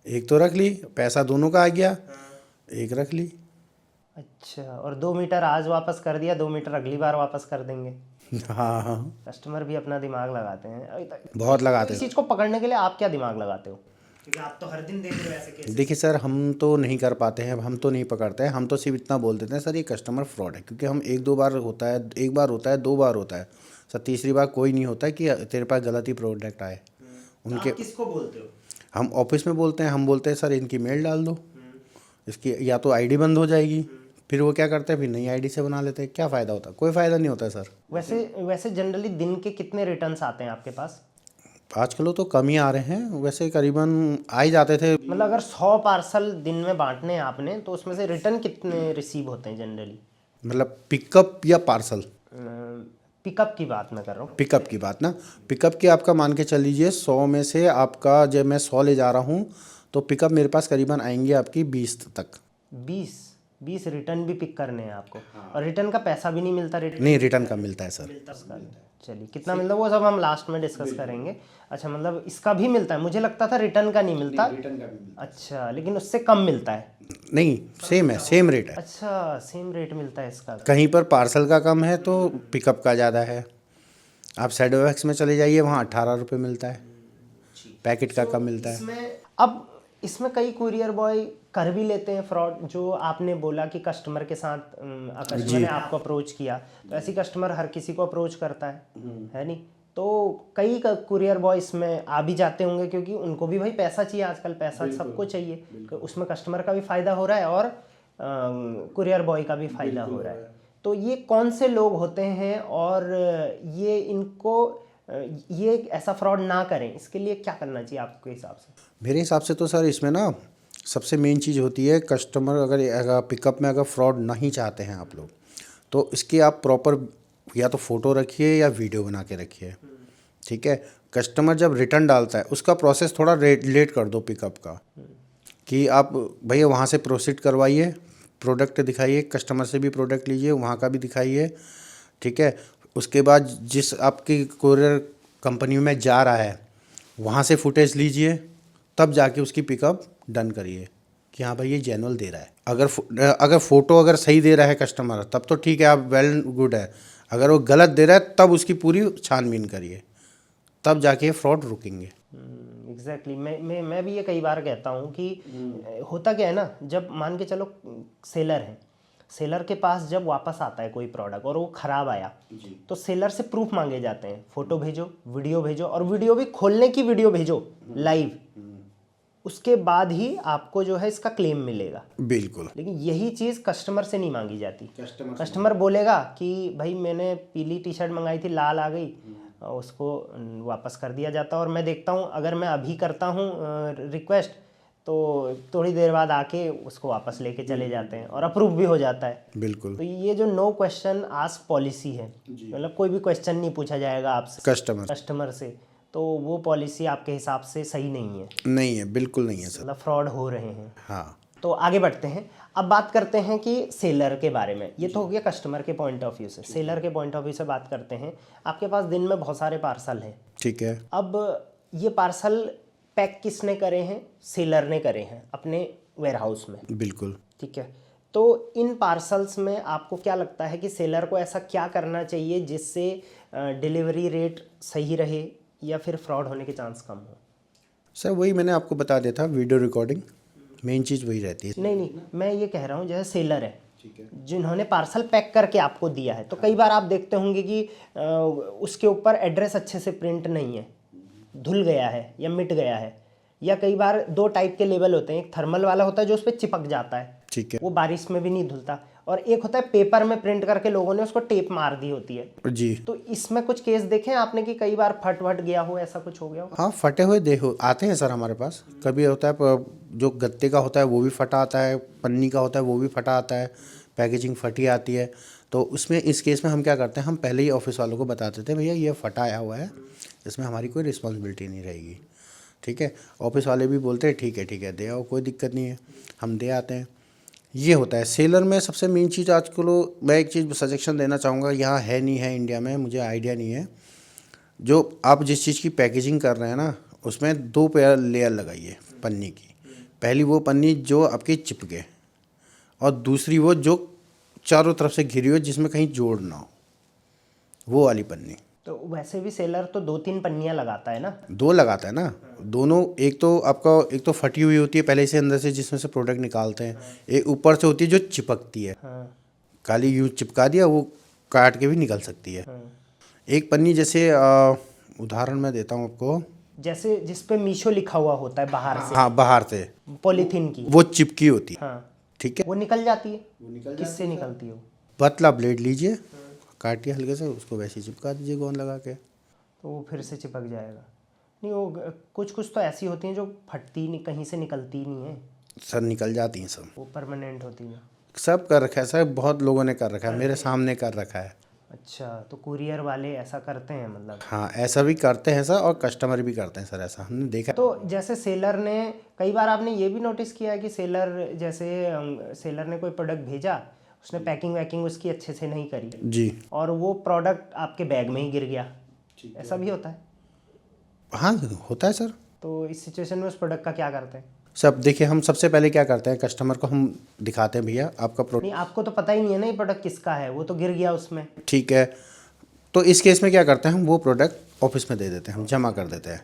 एक तो रख ली, पैसा दोनों का आ गया, एक रख ली। अच्छा, और 2 मीटर आज वापस कर दिया, 2 मीटर अगली बार वापस कर देंगे। हाँ हाँ, कस्टमर भी अपना दिमाग लगाते हैं बहुत तो लगाते इस हैं। चीज़ को पकड़ने के लिए आप क्या दिमाग लगाते हो? क्योंकि आप तो हर दिन देख रहे हो ऐसे केसेस। देखिए सर, हम तो नहीं कर पाते हैं, हम तो नहीं पकड़ते हैं, हम तो सिर्फ इतना बोल देते हैं सर ये कस्टमर फ्रॉड है, क्योंकि हम एक दो बार होता है, एक बार होता है, 2 बार होता है सर, तीसरी बार कोई नहीं होता है कि तेरे पास गलत ही प्रोडक्ट आए। उनके आप किसको बोलते हो? हम ऑफिस में बोलते हैं, हम बोलते हैं सर इनकी मेल डाल दो, इसकी या तो आईडी बंद हो जाएगी। फिर वो क्या करते हैं, फिर नई आईडी से बना लेते हैं। क्या फ़ायदा होता है? कोई फ़ायदा नहीं होता है सर। वैसे जनरली दिन के कितने रिटर्न्स आते हैं आपके पास? आजकल तो कम ही आ रहे हैं, वैसे करीबन आ ही जाते थे। मतलब अगर 100 पार्सल दिन में बांटने हैं आपने, तो उसमें से रिटर्न कितने रिसीव होते हैं जनरली? मतलब पिकअप या पार्सल? पिकअप की बात मैं कर रहा हूँ। पिकअप की बात ना, पिकअप की आपका मान के चल लीजिए 100 में से आपका, जब मैं 100 ले जा रहा हूँ तो पिकअप मेरे पास करीबन आएंगे आपकी 20 तक। 20 रिटर्न भी पिक करने हैं आपको? और रिटर्न का पैसा भी नहीं मिलता? रिटर्न नहीं, रिटर्न का मिलता है सर। इसका चलिए कितना मिलता है वो सब हम लास्ट में डिस्कस करेंगे। अच्छा, मतलब इसका भी मिलता है? मुझे लगता था रिटर्न का नहीं मिलता। रिटर्न का भी मिलता अच्छा, लेकिन उससे कम मिलता है? है। नहीं, सेम है, सेम रेट है। अच्छा, सेम रेट मिलता है इसका? कहीं पर पार्सल का कम है तो पिकअप का ज़्यादा है। आप सैडोवैक्स में चले जाइए, वहाँ 18 रुपये मिलता है, पैकेट का कम मिलता है। अब इसमें कई कुरियर बॉय कर भी लेते हैं फ्रॉड, जो आपने बोला कि कस्टमर के साथ कस्टमर ने आपको अप्रोच किया, तो ऐसी कस्टमर हर किसी को अप्रोच करता है नहीं? तो कई कुरियर बॉय इसमें आ भी जाते होंगे, क्योंकि उनको भी भाई पैसा चाहिए आजकल, पैसा सबको चाहिए। तो उसमें कस्टमर का भी फ़ायदा हो रहा है और कुरियर बॉय का भी फ़ायदा हो रहा है। तो ये कौन से लोग होते हैं, और ये इनको ये ऐसा फ्रॉड ना करें, इसके लिए क्या करना चाहिए आपके हिसाब से? मेरे हिसाब से तो सर इसमें ना सबसे मेन चीज़ होती है, कस्टमर अगर पिकअप में अगर फ्रॉड नहीं चाहते हैं आप लोग, तो इसकी आप प्रॉपर या तो फ़ोटो रखिए या वीडियो बना के रखिए। ठीक है, कस्टमर जब रिटर्न डालता है उसका प्रोसेस थोड़ा लेट कर दो पिकअप का, कि आप भैया वहाँ से प्रोसीड करवाइए, प्रोडक्ट दिखाइए, कस्टमर से भी प्रोडक्ट लीजिए, वहाँ का भी दिखाइए। ठीक है, उसके बाद जिस आपकी कुरियर कंपनी में जा रहा है वहाँ से फुटेज लीजिए, तब जाके उसकी पिकअप डन करिए कि हाँ भाई ये जेन्युइन दे रहा है। अगर फ़ोटो अगर सही दे रहा है कस्टमर, तब तो ठीक है, आप वेल गुड है। अगर वो गलत दे रहा है तब उसकी पूरी छानबीन करिए, तब जाके फ्रॉड रुकेंगे। एग्जैक्टली मैं भी ये कई बार कहता हूँ कि होता क्या है ना, जब मान के चलो सेलर है, सेलर के पास जब वापस आता है कोई प्रोडक्ट और वो ख़राब आया, तो सेलर से प्रूफ मांगे जाते हैं, फ़ोटो भेजो, वीडियो भेजो, और वीडियो भी खोलने की वीडियो भेजो लाइव, उसके बाद ही आपको जो है इसका क्लेम मिलेगा। बिल्कुल। लेकिन यही चीज़ कस्टमर से नहीं मांगी जाती। कस्टमर बोलेगा कि भाई मैंने पीली टी शर्ट मंगाई थी, लाल आ गई, उसको वापस कर दिया जाता है। और मैं देखता हूँ, अगर मैं अभी करता हूँ रिक्वेस्ट, तो थोड़ी देर बाद आके उसको वापस लेके चले जाते हैं और अप्रूव भी हो जाता है। बिल्कुल। तो ये जो नो क्वेश्चन आस्क पॉलिसी है, मतलब कोई भी क्वेश्चन नहीं पूछा जाएगा आपसे कस्टमर से, तो वो पॉलिसी आपके हिसाब से सही नहीं है? नहीं है, बिल्कुल नहीं है सर। मतलब फ्रॉड हो रहे हैं। हाँ। तो आगे बढ़ते हैं, अब बात करते हैं कि सेलर के बारे में। ये तो हो गया कस्टमर के पॉइंट ऑफ व्यू से। सेलर के पॉइंट ऑफ व्यू से बात करते हैं। आपके पास दिन में बहुत सारे पार्सल हैं, ठीक है। अब ये पार्सल पैक किसने करे हैं? सेलर ने करे हैं अपने वेयरहाउस में। बिल्कुल। ठीक है, तो इन पार्सल्स में आपको क्या लगता है कि सेलर को ऐसा क्या करना चाहिए जिससे डिलीवरी रेट सही रहे या फिर फ्रॉड होने के चांस कम हो? सर वही मैंने आपको बता दिया था, वीडियो रिकॉर्डिंग मेन चीज़ वही रहती है। नहीं, मैं ये कह रहा हूँ, जैसे सेलर है, जिन्होंने पार्सल पैक करके आपको दिया है, तो कई बार आप देखते होंगे कि उसके ऊपर एड्रेस अच्छे से प्रिंट नहीं है, धुल गया है या मिट गया है, या कई बार 2 टाइप के लेबल होते हैं, एक थर्मल वाला होता है जो उस पर चिपक जाता है, ठीक है, वो बारिश में भी नहीं धुलता, और एक होता है पेपर में प्रिंट करके लोगों ने उसको टेप मार दी होती है जी। तो इसमें कुछ केस देखे हैं आपने कि कई बार फट गया हो, ऐसा कुछ हो गया हो? हाँ, फटे हुए देखो आते हैं सर हमारे पास। कभी होता है जो गत्ते का होता है वो भी फटा आता है, पन्नी का होता है वो भी फटा आता है, पैकेजिंग फटी आती है। तो उसमें इस केस में हम क्या करते हैं, हम पहले ही ऑफिस वालों को बता देते हैं भैया ये फटा आया हुआ है, इसमें हमारी कोई रिस्पॉन्सिबिलिटी नहीं रहेगी। ठीक है, ऑफिस वाले भी बोलते हैं ठीक है दे आओ, कोई दिक्कत नहीं है, हम दे आते हैं। ये होता है सेलर में। सबसे मेन चीज़ आजकल मैं एक चीज़ सजेशन देना चाहूँगा, यहाँ है नहीं है इंडिया में, मुझे आइडिया नहीं है। जो आप जिस चीज़ की पैकेजिंग कर रहे हैं ना, उसमें 2 पेयर लेयर लगाइए पन्नी की। पहली वो पन्नी जो आपकी चिपके, और दूसरी वो जो चारों तरफ से घिरी हो, जिसमें कहीं जोड़ ना हो, वो वाली पन्नी। तो वैसे भी सेलर तो 2-3 पन्नियाँ लगाता है ना? 2 लगाता है ना दोनों। एक तो फटी हुई होती है पहले से अंदर से, जिसमें से प्रोडक्ट निकालते हैं। एक ऊपर से होती है जो चिपकती है, हाँ। काली यूँ चिपका दिया, वो काट के भी निकल सकती है। एक पन्नी जैसे उदाहरण मैं देता हूँ आपको, जैसे जिस पे मीशो लिखा हुआ होता है बाहर से, हाँ बाहर से पॉलीथीन की, वो चिपकी होती है, हाँ, ठीक है। वो निकल जाती है। किससे निकलती है वो? पतला ब्लेड लीजिए, काटिए हल्के से, उसको वैसे ही चिपका दीजिए गोंद लगा के, तो वो फिर से चिपक जाएगा। नहीं, वो कुछ कुछ तो ऐसी होती हैं जो फटती नहीं, कहीं से निकलती नहीं है। सर निकल जाती हैं सब, वो परमानेंट होती है। सब कर रखा है सर, बहुत लोगों ने कर रखा है, मेरे सामने कर रखा है। अच्छा, तो कुरियर वाले ऐसा करते हैं मतलब? हाँ ऐसा भी करते हैं सर, और कस्टमर भी करते हैं सर, ऐसा हमने देखा। तो जैसे सेलर ने, कई बार आपने ये भी नोटिस किया है कि सेलर, जैसे सेलर ने कोई प्रोडक्ट भेजा, उसने पैकिंग वैकिंग उसकी अच्छे से नहीं करी जी, और वो प्रोडक्ट आपके बैग में ही गिर गया, ऐसा भी होता है? हाँ होता है सर। तो इस सिचुएशन में उस प्रोडक्ट का क्या करते हैं? सब देखिए, हम सबसे पहले क्या करते हैं, कस्टमर को हम दिखाते हैं भैया आपका प्रोडक्ट, नहीं, आपको तो पता ही नहीं है ना ये प्रोडक्ट किसका है, वो तो गिर गया उसमें। ठीक है। तो इस केस में क्या करते हैं, हम वो प्रोडक्ट ऑफिस में दे देते हैं, हम जमा कर देते हैं,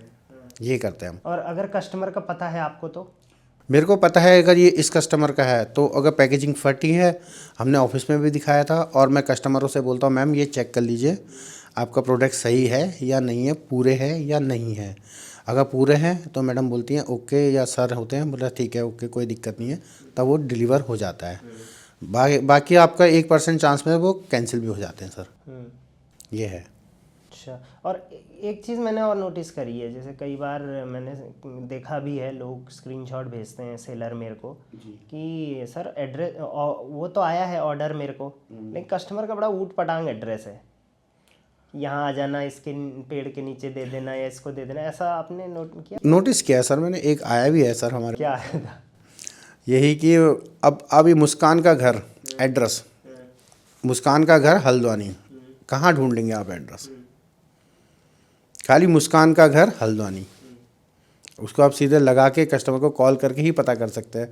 ये करते हैं हम। और अगर कस्टमर का पता है आपको, तो मेरे को पता है अगर ये इस कस्टमर का है, तो अगर पैकेजिंग फटी है, हमने ऑफिस में भी दिखाया था, और मैं कस्टमरों से बोलता हूँ मैम ये चेक कर लीजिए आपका प्रोडक्ट सही है या नहीं है, पूरे हैं या नहीं है। अगर पूरे हैं तो मैडम बोलती हैं ओके, या सर होते हैं बोला ठीक है ओके, कोई दिक्कत नहीं है, तब वो डिलीवर हो जाता है। बाकी आपका 1% चांस में वो कैंसिल भी हो जाते हैं सर, ये है। अच्छा, और एक चीज़ मैंने और नोटिस करी है, जैसे कई बार मैंने देखा भी है, लोग स्क्रीनशॉट भेजते हैं सेलर मेरे को कि सर एड्रेस, वो तो आया है ऑर्डर मेरे को, लेकिन कस्टमर का बड़ा ऊट पटांग एड्रेस है, यहाँ आ जाना, इसके पेड़ के नीचे दे देना या इसको दे देना। ऐसा आपने नोटिस किया सर मैंने, एक आया भी है सर हमारे। क्या आया था? यही कि अब अभी मुस्कान का घर एड्रेस, मुस्कान का घर हल्द्वानी, कहाँ ढूंढेंगे आप एड्रेस, खाली मुस्कान का घर हल्द्वानी, उसको आप सीधे लगा के कस्टमर को कॉल करके ही पता कर सकते हैं।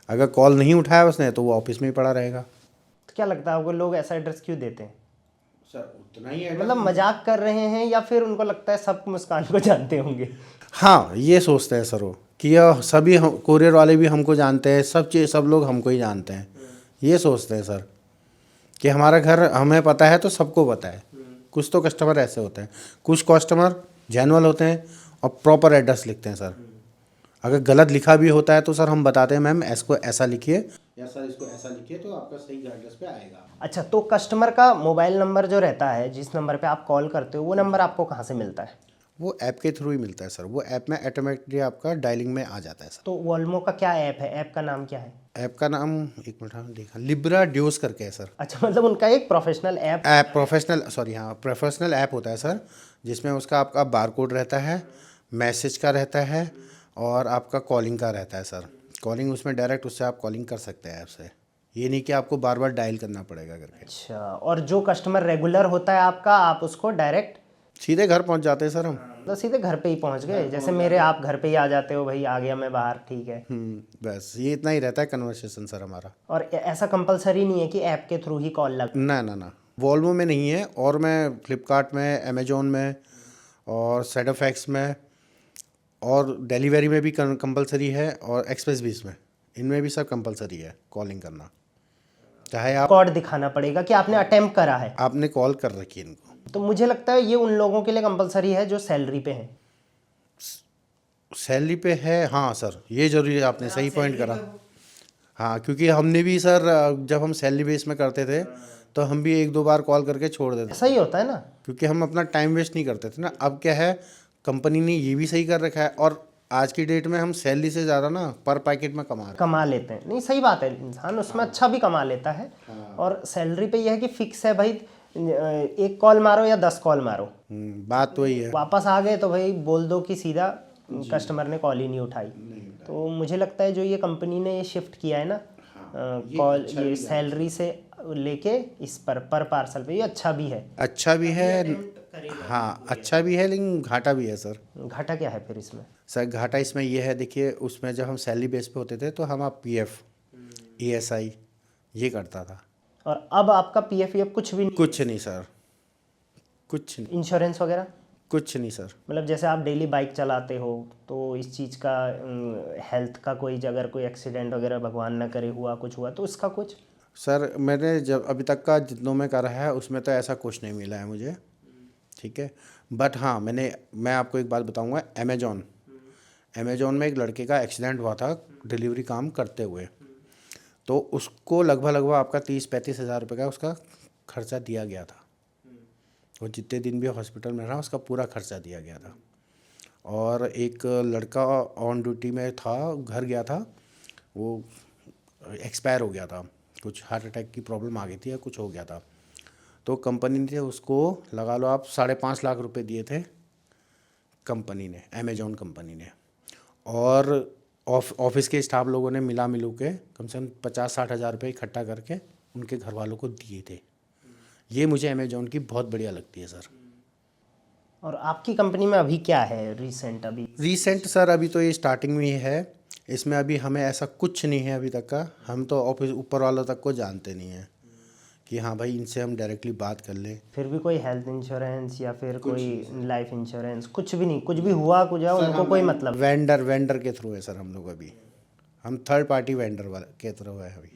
अगर कॉल नहीं उठाया उसने तो वो ऑफिस में ही पड़ा रहेगा। तो क्या लगता है आपको, लोग ऐसा एड्रेस क्यों देते हैं? सर उतना ही है, मतलब मजाक कर रहे हैं, या फिर उनको लगता है सब मुस्कान को जानते होंगे? हाँ ये सोचते हैं सर वो कि यह सभी कोरियर वाले भी हमको जानते हैं, सब लोग हमको ही जानते हैं, ये सोचते हैं सर कि हमारा घर हमें पता है तो सबको पता है। कुछ तो कस्टमर ऐसे होते हैं, कुछ कस्टमर जेन्युइन होते हैं और प्रॉपर एड्रेस लिखते हैं सर। अगर गलत लिखा भी होता है तो सर हम बताते हैं मैम इसको ऐसा लिखिए, या सर इसको ऐसा लिखिए तो आपका सही एड्रेस पे आएगा। अच्छा, तो कस्टमर का मोबाइल नंबर जो रहता है, जिस नंबर पे आप कॉल करते हो, वो नंबर आपको कहाँ से मिलता है? वो ऐप के थ्रू ही मिलता है सर, वो ऐप में ऑटोमेटिकली आपका डायलिंग में आ जाता है सर। तो वॉल्मो का क्या ऐप है, ऐप का नाम क्या है? ऐप का नाम एक मिनट, हाँ देखा, लिब्रा ड्यूस करके है सर। अच्छा, मतलब उनका एक प्रोफेशनल ऐप प्रोफेशनल ऐप होता है सर, जिसमें उसका आपका बारकोड रहता है, मैसेज का रहता है, और आपका कॉलिंग का रहता है सर। कॉलिंग उसमें डायरेक्ट उससे आप कॉलिंग कर सकते हैं ऐप से, ये नहीं कि आपको बार बार डायल करना पड़ेगा करके। अच्छा, और जो कस्टमर रेगुलर होता है आपका, आप उसको डायरेक्ट सीधे घर पहुंच जाते हैं सर हम। तो सीधे घर पे ही पहुंच गए, जैसे मेरे, आप घर पे ही आ जाते हो, भाई आ गया मैं बाहर, ठीक है। बस ये इतना ही रहता है कन्वर्सेशन सर हमारा। और ऐसा कंपलसरी नहीं है कि ऐप के थ्रू ही कॉल लग? ना, वॉल्वो में नहीं है, और मैं फ्लिपकार्ट में, अमेजोन में, और सेडोफैक्स में, और डिलीवरी में भी कंपलसरी है, और एक्सप्रेस बीस में, इनमें भी सब कंपलसरी है कॉलिंग करना, चाहे आप कोड दिखाना पड़ेगा कि आपने अटेम्प्ट करा है, आपने कॉल कर रखी है इनको। तो मुझे लगता है ये उन लोगों के लिए कंपलसरी है जो सैलरी पे हैं। सैलरी पे है, हाँ सर ये जरूरी है, आपने सही पॉइंट करा। हाँ क्योंकि हमने भी सर जब हम सैलरी बेस में करते थे तो हम भी 1-2 बार कॉल करके छोड़ देते, ऐसा ही होता है ना, क्योंकि हम अपना टाइम वेस्ट नहीं करते थे ना। अब क्या है, कंपनी ने ये भी सही कर रखा है, और आज की डेट में हम सैलरी से ज़्यादा ना पर पैकेट में कमा लेते हैं। नहीं, सही बात है, इंसान उसमें अच्छा भी कमा लेता है। और सैलरी पे यह है कि फिक्स है भाई, 1 कॉल मारो या 10 कॉल मारो, बात तो वही है। वापस आ गए तो भाई बोल दो कि सीधा कस्टमर ने कॉल ही नहीं उठाई। तो मुझे लगता है जो ये कंपनी ने ये शिफ्ट किया है ना कॉल, ये सैलरी से लेके इस पर पार्सल पे, ये अच्छा भी है। अच्छा भी है, हाँ अच्छा भी है, लेकिन घाटा भी है सर। घाटा क्या है फिर इसमें? सर घाटा इसमें ये है, देखिए उसमें जब हम सैलरी बेस पे होते थे तो हम आप पीएफ ईएसआई ये करता था, और अब आपका पीएफ कुछ भी नहीं? कुछ नहीं सर, कुछ नहीं, इंश्योरेंस वगैरह कुछ नहीं सर। मतलब जैसे आप डेली बाइक चलाते हो तो इस चीज़ का हेल्थ का कोई अगर कोई एक्सीडेंट वगैरह भगवान ना करे हुआ कुछ हुआ तो उसका कुछ? सर मैंने जब अभी तक का जितनों में करा है उसमें तो ऐसा कुछ नहीं मिला है मुझे, ठीक है। बट हाँ मैं आपको एक बात बताऊंगा, अमेजोन में एक लड़के का एक्सीडेंट हुआ था डिलीवरी काम करते हुए, तो उसको लगभग आपका 30-35 हज़ार रुपये का उसका खर्चा दिया गया था। वो जितने दिन भी हॉस्पिटल में रहा उसका पूरा खर्चा दिया गया था। और एक लड़का ऑन ड्यूटी में था, घर गया था, वो एक्सपायर हो गया था, कुछ हार्ट अटैक की प्रॉब्लम आ गई थी या कुछ हो गया था, तो कंपनी ने उसको लगा लो आप 5.5 लाख रुपए दिए थे कंपनी ने, अमेजोन कंपनी ने। और ऑफिस के स्टाफ लोगों ने मिलू के कम से कम 50-60 हज़ार रुपये इकट्ठा करके उनके घर वालों को दिए थे। ये मुझे अमेजोन की बहुत बढ़िया लगती है सर। और आपकी कंपनी में अभी क्या है रीसेंट सर अभी तो ये स्टार्टिंग में ही है, इसमें अभी हमें ऐसा कुछ नहीं है अभी तक का। हम तो ऑफिस ऊपर वालों तक को जानते नहीं हैं कि हाँ भाई इनसे हम डायरेक्टली बात कर लें। फिर भी कोई हेल्थ इंश्योरेंस या फिर कोई लाइफ इंश्योरेंस कुछ भी नहीं? कुछ भी हुआ उनको कोई मतलब? वेंडर के थ्रू है सर हम लोग, अभी हम थर्ड पार्टी वेंडर वाले के थ्रू है अभी।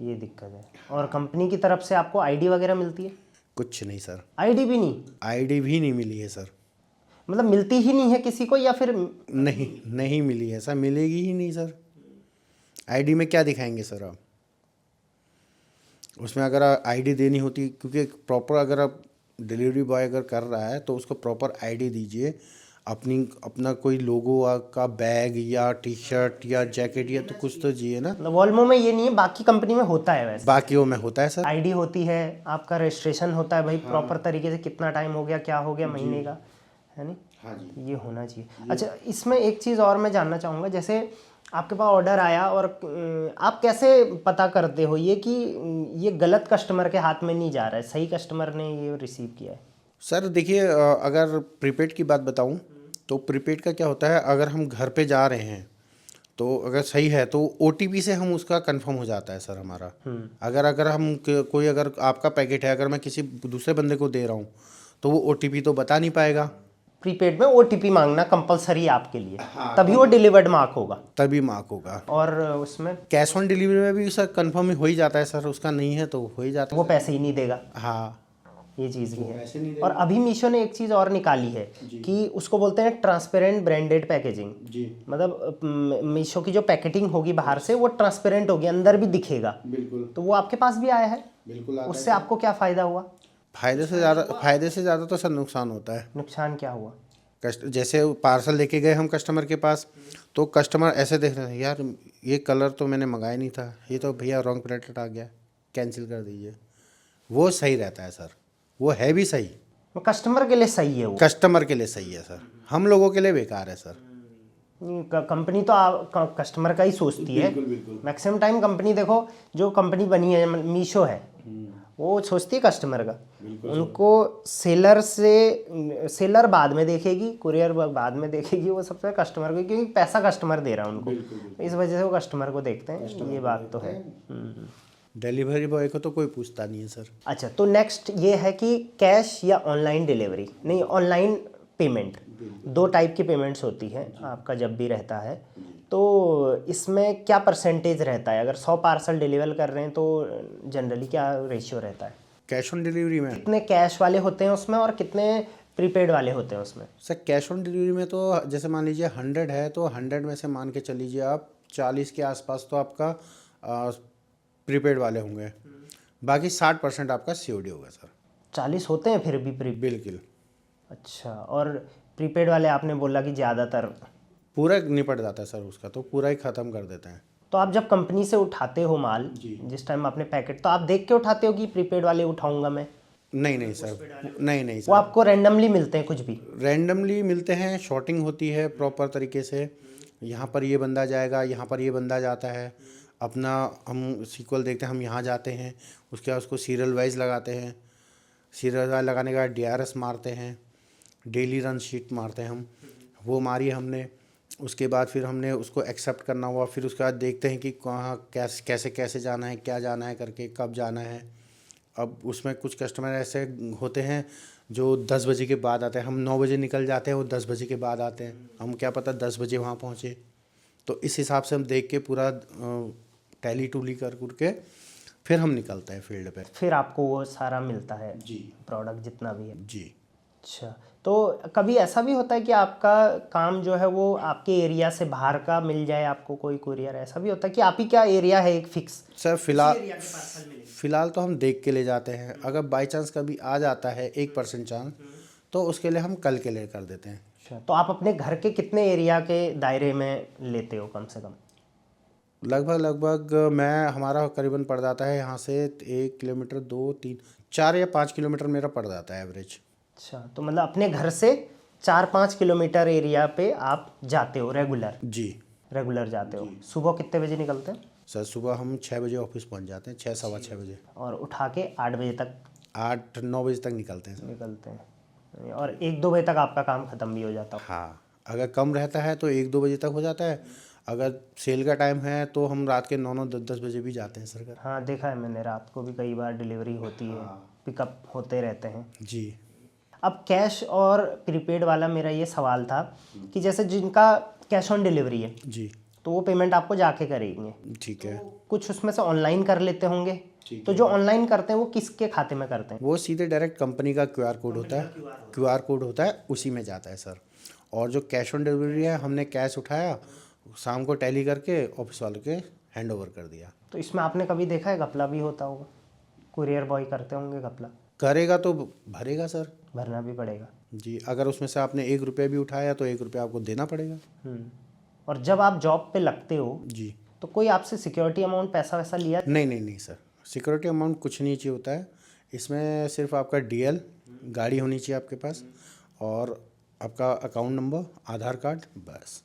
ये दिक्कत है। और कंपनी की तरफ से आपको आईडी वगैरह मिलती है? कुछ नहीं सर, आईडी भी नहीं? आईडी भी नहीं मिली है सर। मतलब मिलती ही नहीं है किसी को या फिर? नहीं मिली है सर, मिलेगी ही नहीं सर। आईडी में क्या दिखाएंगे सर आप? उसमें अगर आईडी देनी होती, क्योंकि प्रॉपर अगर आप डिलीवरी बॉय अगर कर रहा है तो उसको प्रॉपर आईडी दीजिए, अपना कोई लोगो का बैग या टी शर्ट या जैकेट या तो कुछ तो चाहिए ना। वॉल्वो में ये नहीं है, बाकी कंपनी में होता है वैसे? बाकियों में होता है सर। आईडी होती है, आपका रजिस्ट्रेशन होता है भाई प्रॉपर तरीके से, कितना टाइम हो गया, क्या हो गया, महीने का, है नहीं? हाँ जी, ये होना चाहिए। अच्छा, इसमें एक चीज़ और मैं जानना चाहूँगा, जैसे आपके पास ऑर्डर आया और आप कैसे पता करते हो ये कि ये गलत कस्टमर के हाथ में नहीं जा रहा है, सही कस्टमर ने ये रिसीव किया है? सर देखिए, अगर प्रीपेड की बात बताऊं तो प्रीपेड का क्या होता है, अगर हम घर पे जा रहे हैं तो अगर सही है तो ओटीपी से हम उसका कंफर्म हो जाता है सर हमारा। अगर हम कोई अगर आपका पैकेट है, अगर मैं किसी दूसरे बंदे को दे रहा हूँ तो वो ओटीपी तो बता नहीं पाएगा। प्रीपेड में ओटीपी मांगना कंपलसरी आपके लिए, तभी वो डिलीवर्ड मार्क होगा। तभी मार्क होगा। और उसमें कैश ऑन डिलीवरी में भी सर कंफर्म हो ही जाता है सर, उसका नहीं है तो हो ही जाता है। वो पैसे ही नहीं देगा। हाँ, ये चीज़ भी है। और अभी मीशो ने एक चीज़ और निकाली है कि उसको बोलते हैं ट्रांसपेरेंट ब्रांडेड पैकेजिंग। मतलब मीशो की जो पैकेटिंग होगी बाहर से वो ट्रांसपेरेंट होगी, अंदर भी दिखेगा। बिल्कुल। तो वो आपके पास भी आया है? बिल्कुल। उससे आपको क्या फ़ायदा हुआ? फायदे से ज़्यादा तो सर नुकसान होता है। नुकसान क्या हुआ? जैसे पार्सल लेके गए हम कस्टमर के पास, तो कस्टमर ऐसे देख रहे थे, यार ये कलर तो मैंने मंगाया नहीं था, ये तो भैया रॉन्ग प्रोडक्ट आ गया, कैंसिल कर दीजिए। वो सही रहता है सर, वो है भी सही। वो कस्टमर के लिए सही है, वो कस्टमर के लिए सही है सर, हम लोगों के लिए बेकार है सर। कंपनी तो कस्टमर का ही सोचती है। मैक्सिमम टाइम कंपनी देखो, जो कंपनी बनी है मीशो है, वो सोचती है कस्टमर का। उनको सेलर बाद में देखेगी, कुरियर बाद में देखेगी, वो सबसे कस्टमर को, क्योंकि पैसा कस्टमर दे रहा है उनको। इस वजह से वो कस्टमर को देखते हैं, ये बात तो है। डिलीवरी बॉय को तो कोई पूछता नहीं है सर। अच्छा, तो नेक्स्ट ये है कि कैश या ऑनलाइन डिलीवरी, नहीं ऑनलाइन पेमेंट, दो टाइप की पेमेंट्स होती है आपका जब भी रहता है, तो इसमें क्या परसेंटेज रहता है? अगर 100 पार्सल डिलीवर कर रहे हैं तो जनरली क्या रेशियो रहता है? कैश ऑन डिलीवरी में कितने कैश वाले होते हैं उसमें और कितने प्रीपेड वाले होते हैं उसमें? सर कैश ऑन डिलीवरी में तो जैसे मान लीजिए 100 है तो 100 में से मान के चल लीजिए आप 40 के आसपास तो आपका प्रीपेड वाले होंगे, बाकी 60% आपका सीओडी होगा सर। 40 होते हैं फिर भी बिल्कुल। अच्छा, और प्रीपेड वाले आपने बोला कि ज़्यादातर पूरा निपट जाता है सर, उसका तो पूरा ही ख़त्म कर देते हैं। तो आप जब कंपनी से उठाते हो माल, जिस टाइम आपने पैकेट, तो आप देख के उठाते हो कि प्रीपेड वाले उठाऊंगा मैं? नहीं नहीं सर, नहीं नहीं वो सर, आपको रैंडमली मिलते हैं कुछ भी? रैंडमली मिलते हैं, शॉर्टिंग होती है प्रॉपर तरीके से। यहाँ पर ये बंदा जाएगा, यहाँ पर ये बंदा जाता है, अपना हम सीक्वल देखते हैं, हम यहाँ जाते हैं, उसके बाद उसको सीरियल वाइज लगाते हैं, सीरियल वाइज लगाने के बाद DRS मारते हैं, डेली रन शीट मारते हैं हम, वो मारी हमने। उसके बाद फिर हमने उसको एक्सेप्ट करना हुआ, फिर उसके बाद देखते हैं कि कहाँ कैसे कैसे कैसे जाना है, क्या जाना है करके, कब जाना है। अब उसमें कुछ कस्टमर ऐसे होते हैं जो 10 बजे के बाद आते हैं, हम 9 बजे निकल जाते हैं, वो 10 बजे के बाद आते हैं, हम क्या पता 10 बजे वहाँ पहुँचे। तो इस हिसाब से हम देख के पूरा टैली टूली कर के फिर हम निकलते हैं फील्ड पे। फिर आपको वो सारा मिलता है जी प्रोडक्ट जितना भी है? जी। अच्छा, तो कभी ऐसा भी होता है कि आपका काम जो है वो आपके एरिया से बाहर का मिल जाए आपको, कोई कुरियर ऐसा भी होता है कि आप ही क्या एरिया है एक फिक्स? सर फिलहाल तो हम देख के ले जाते हैं, अगर बाई चांस कभी आ जाता है 1% चांस, तो उसके लिए हम कल के लिए कर देते हैं। अच्छा, तो आप अपने घर के कितने एरिया के दायरे में लेते हो कम से कम? लगभग मैं हमारा करीबन पड़ जाता है यहाँ से 1 किलोमीटर, 2, 3, 4 या 5 किलोमीटर मेरा पड़ जाता है एवरेज। अच्छा, तो मतलब अपने घर से 4-5 किलोमीटर एरिया पे आप जाते हो रेगुलर? जी रेगुलर जाते हो। सुबह कितने बजे निकलते हैं? सर सुबह हम 6 बजे ऑफिस पहुँच जाते हैं, 6 सवा 6 बजे, और उठा के 8 बजे तक 8-9 बजे तक निकलते हैं सर। निकलते हैं और 1-2 बजे तक आपका काम ख़त्म भी हो जाता हो? हाँ, अगर कम रहता है तो 1-2 बजे तक हो जाता है, अगर सेल का टाइम है तो हम रात के 9-9, 10-10 बजे भी जाते हैं सर घर। हाँ, देखा है मैंने, रात को भी कई बार डिलीवरी होती है, पिकअप होते रहते हैं। जी अब कैश और प्रीपेड वाला मेरा ये सवाल था कि जैसे जिनका कैश ऑन डिलीवरी है जी तो वो पेमेंट आपको जाके करेंगे, ठीक है। कुछ उसमें से ऑनलाइन कर लेते होंगे, तो जो ऑनलाइन करते हैं वो किसके खाते में करते हैं? वो सीधे डायरेक्ट कंपनी का QR कोड होता है, QR कोड होता है, उसी में जाता है सर। और जो कैश ऑन डिलीवरी है, हमने कैश उठाया, शाम को टैली करके ऑफिस वालों के हैंड ओवर कर दिया। तो इसमें आपने कभी देखा है घपला भी होता होगा? कुरियर बॉय करते होंगे घपला? करेगा तो भरेगा सर। भरना भी पड़ेगा। जी, अगर उसमें से आपने 1 रुपया भी उठाया तो 1 रुपया आपको देना पड़ेगा। और जब आप जॉब पे लगते हो जी। तो कोई आपसे सिक्योरिटी अमाउंट पैसा वैसा लिया? नहीं नहीं नहीं सर, सिक्योरिटी अमाउंट कुछ नहीं चाहिए होता है इसमें, सिर्फ आपका DL गाड़ी होनी चाहिए आपके पास, और आपका अकाउंट नंबर, आधार कार्ड, बस।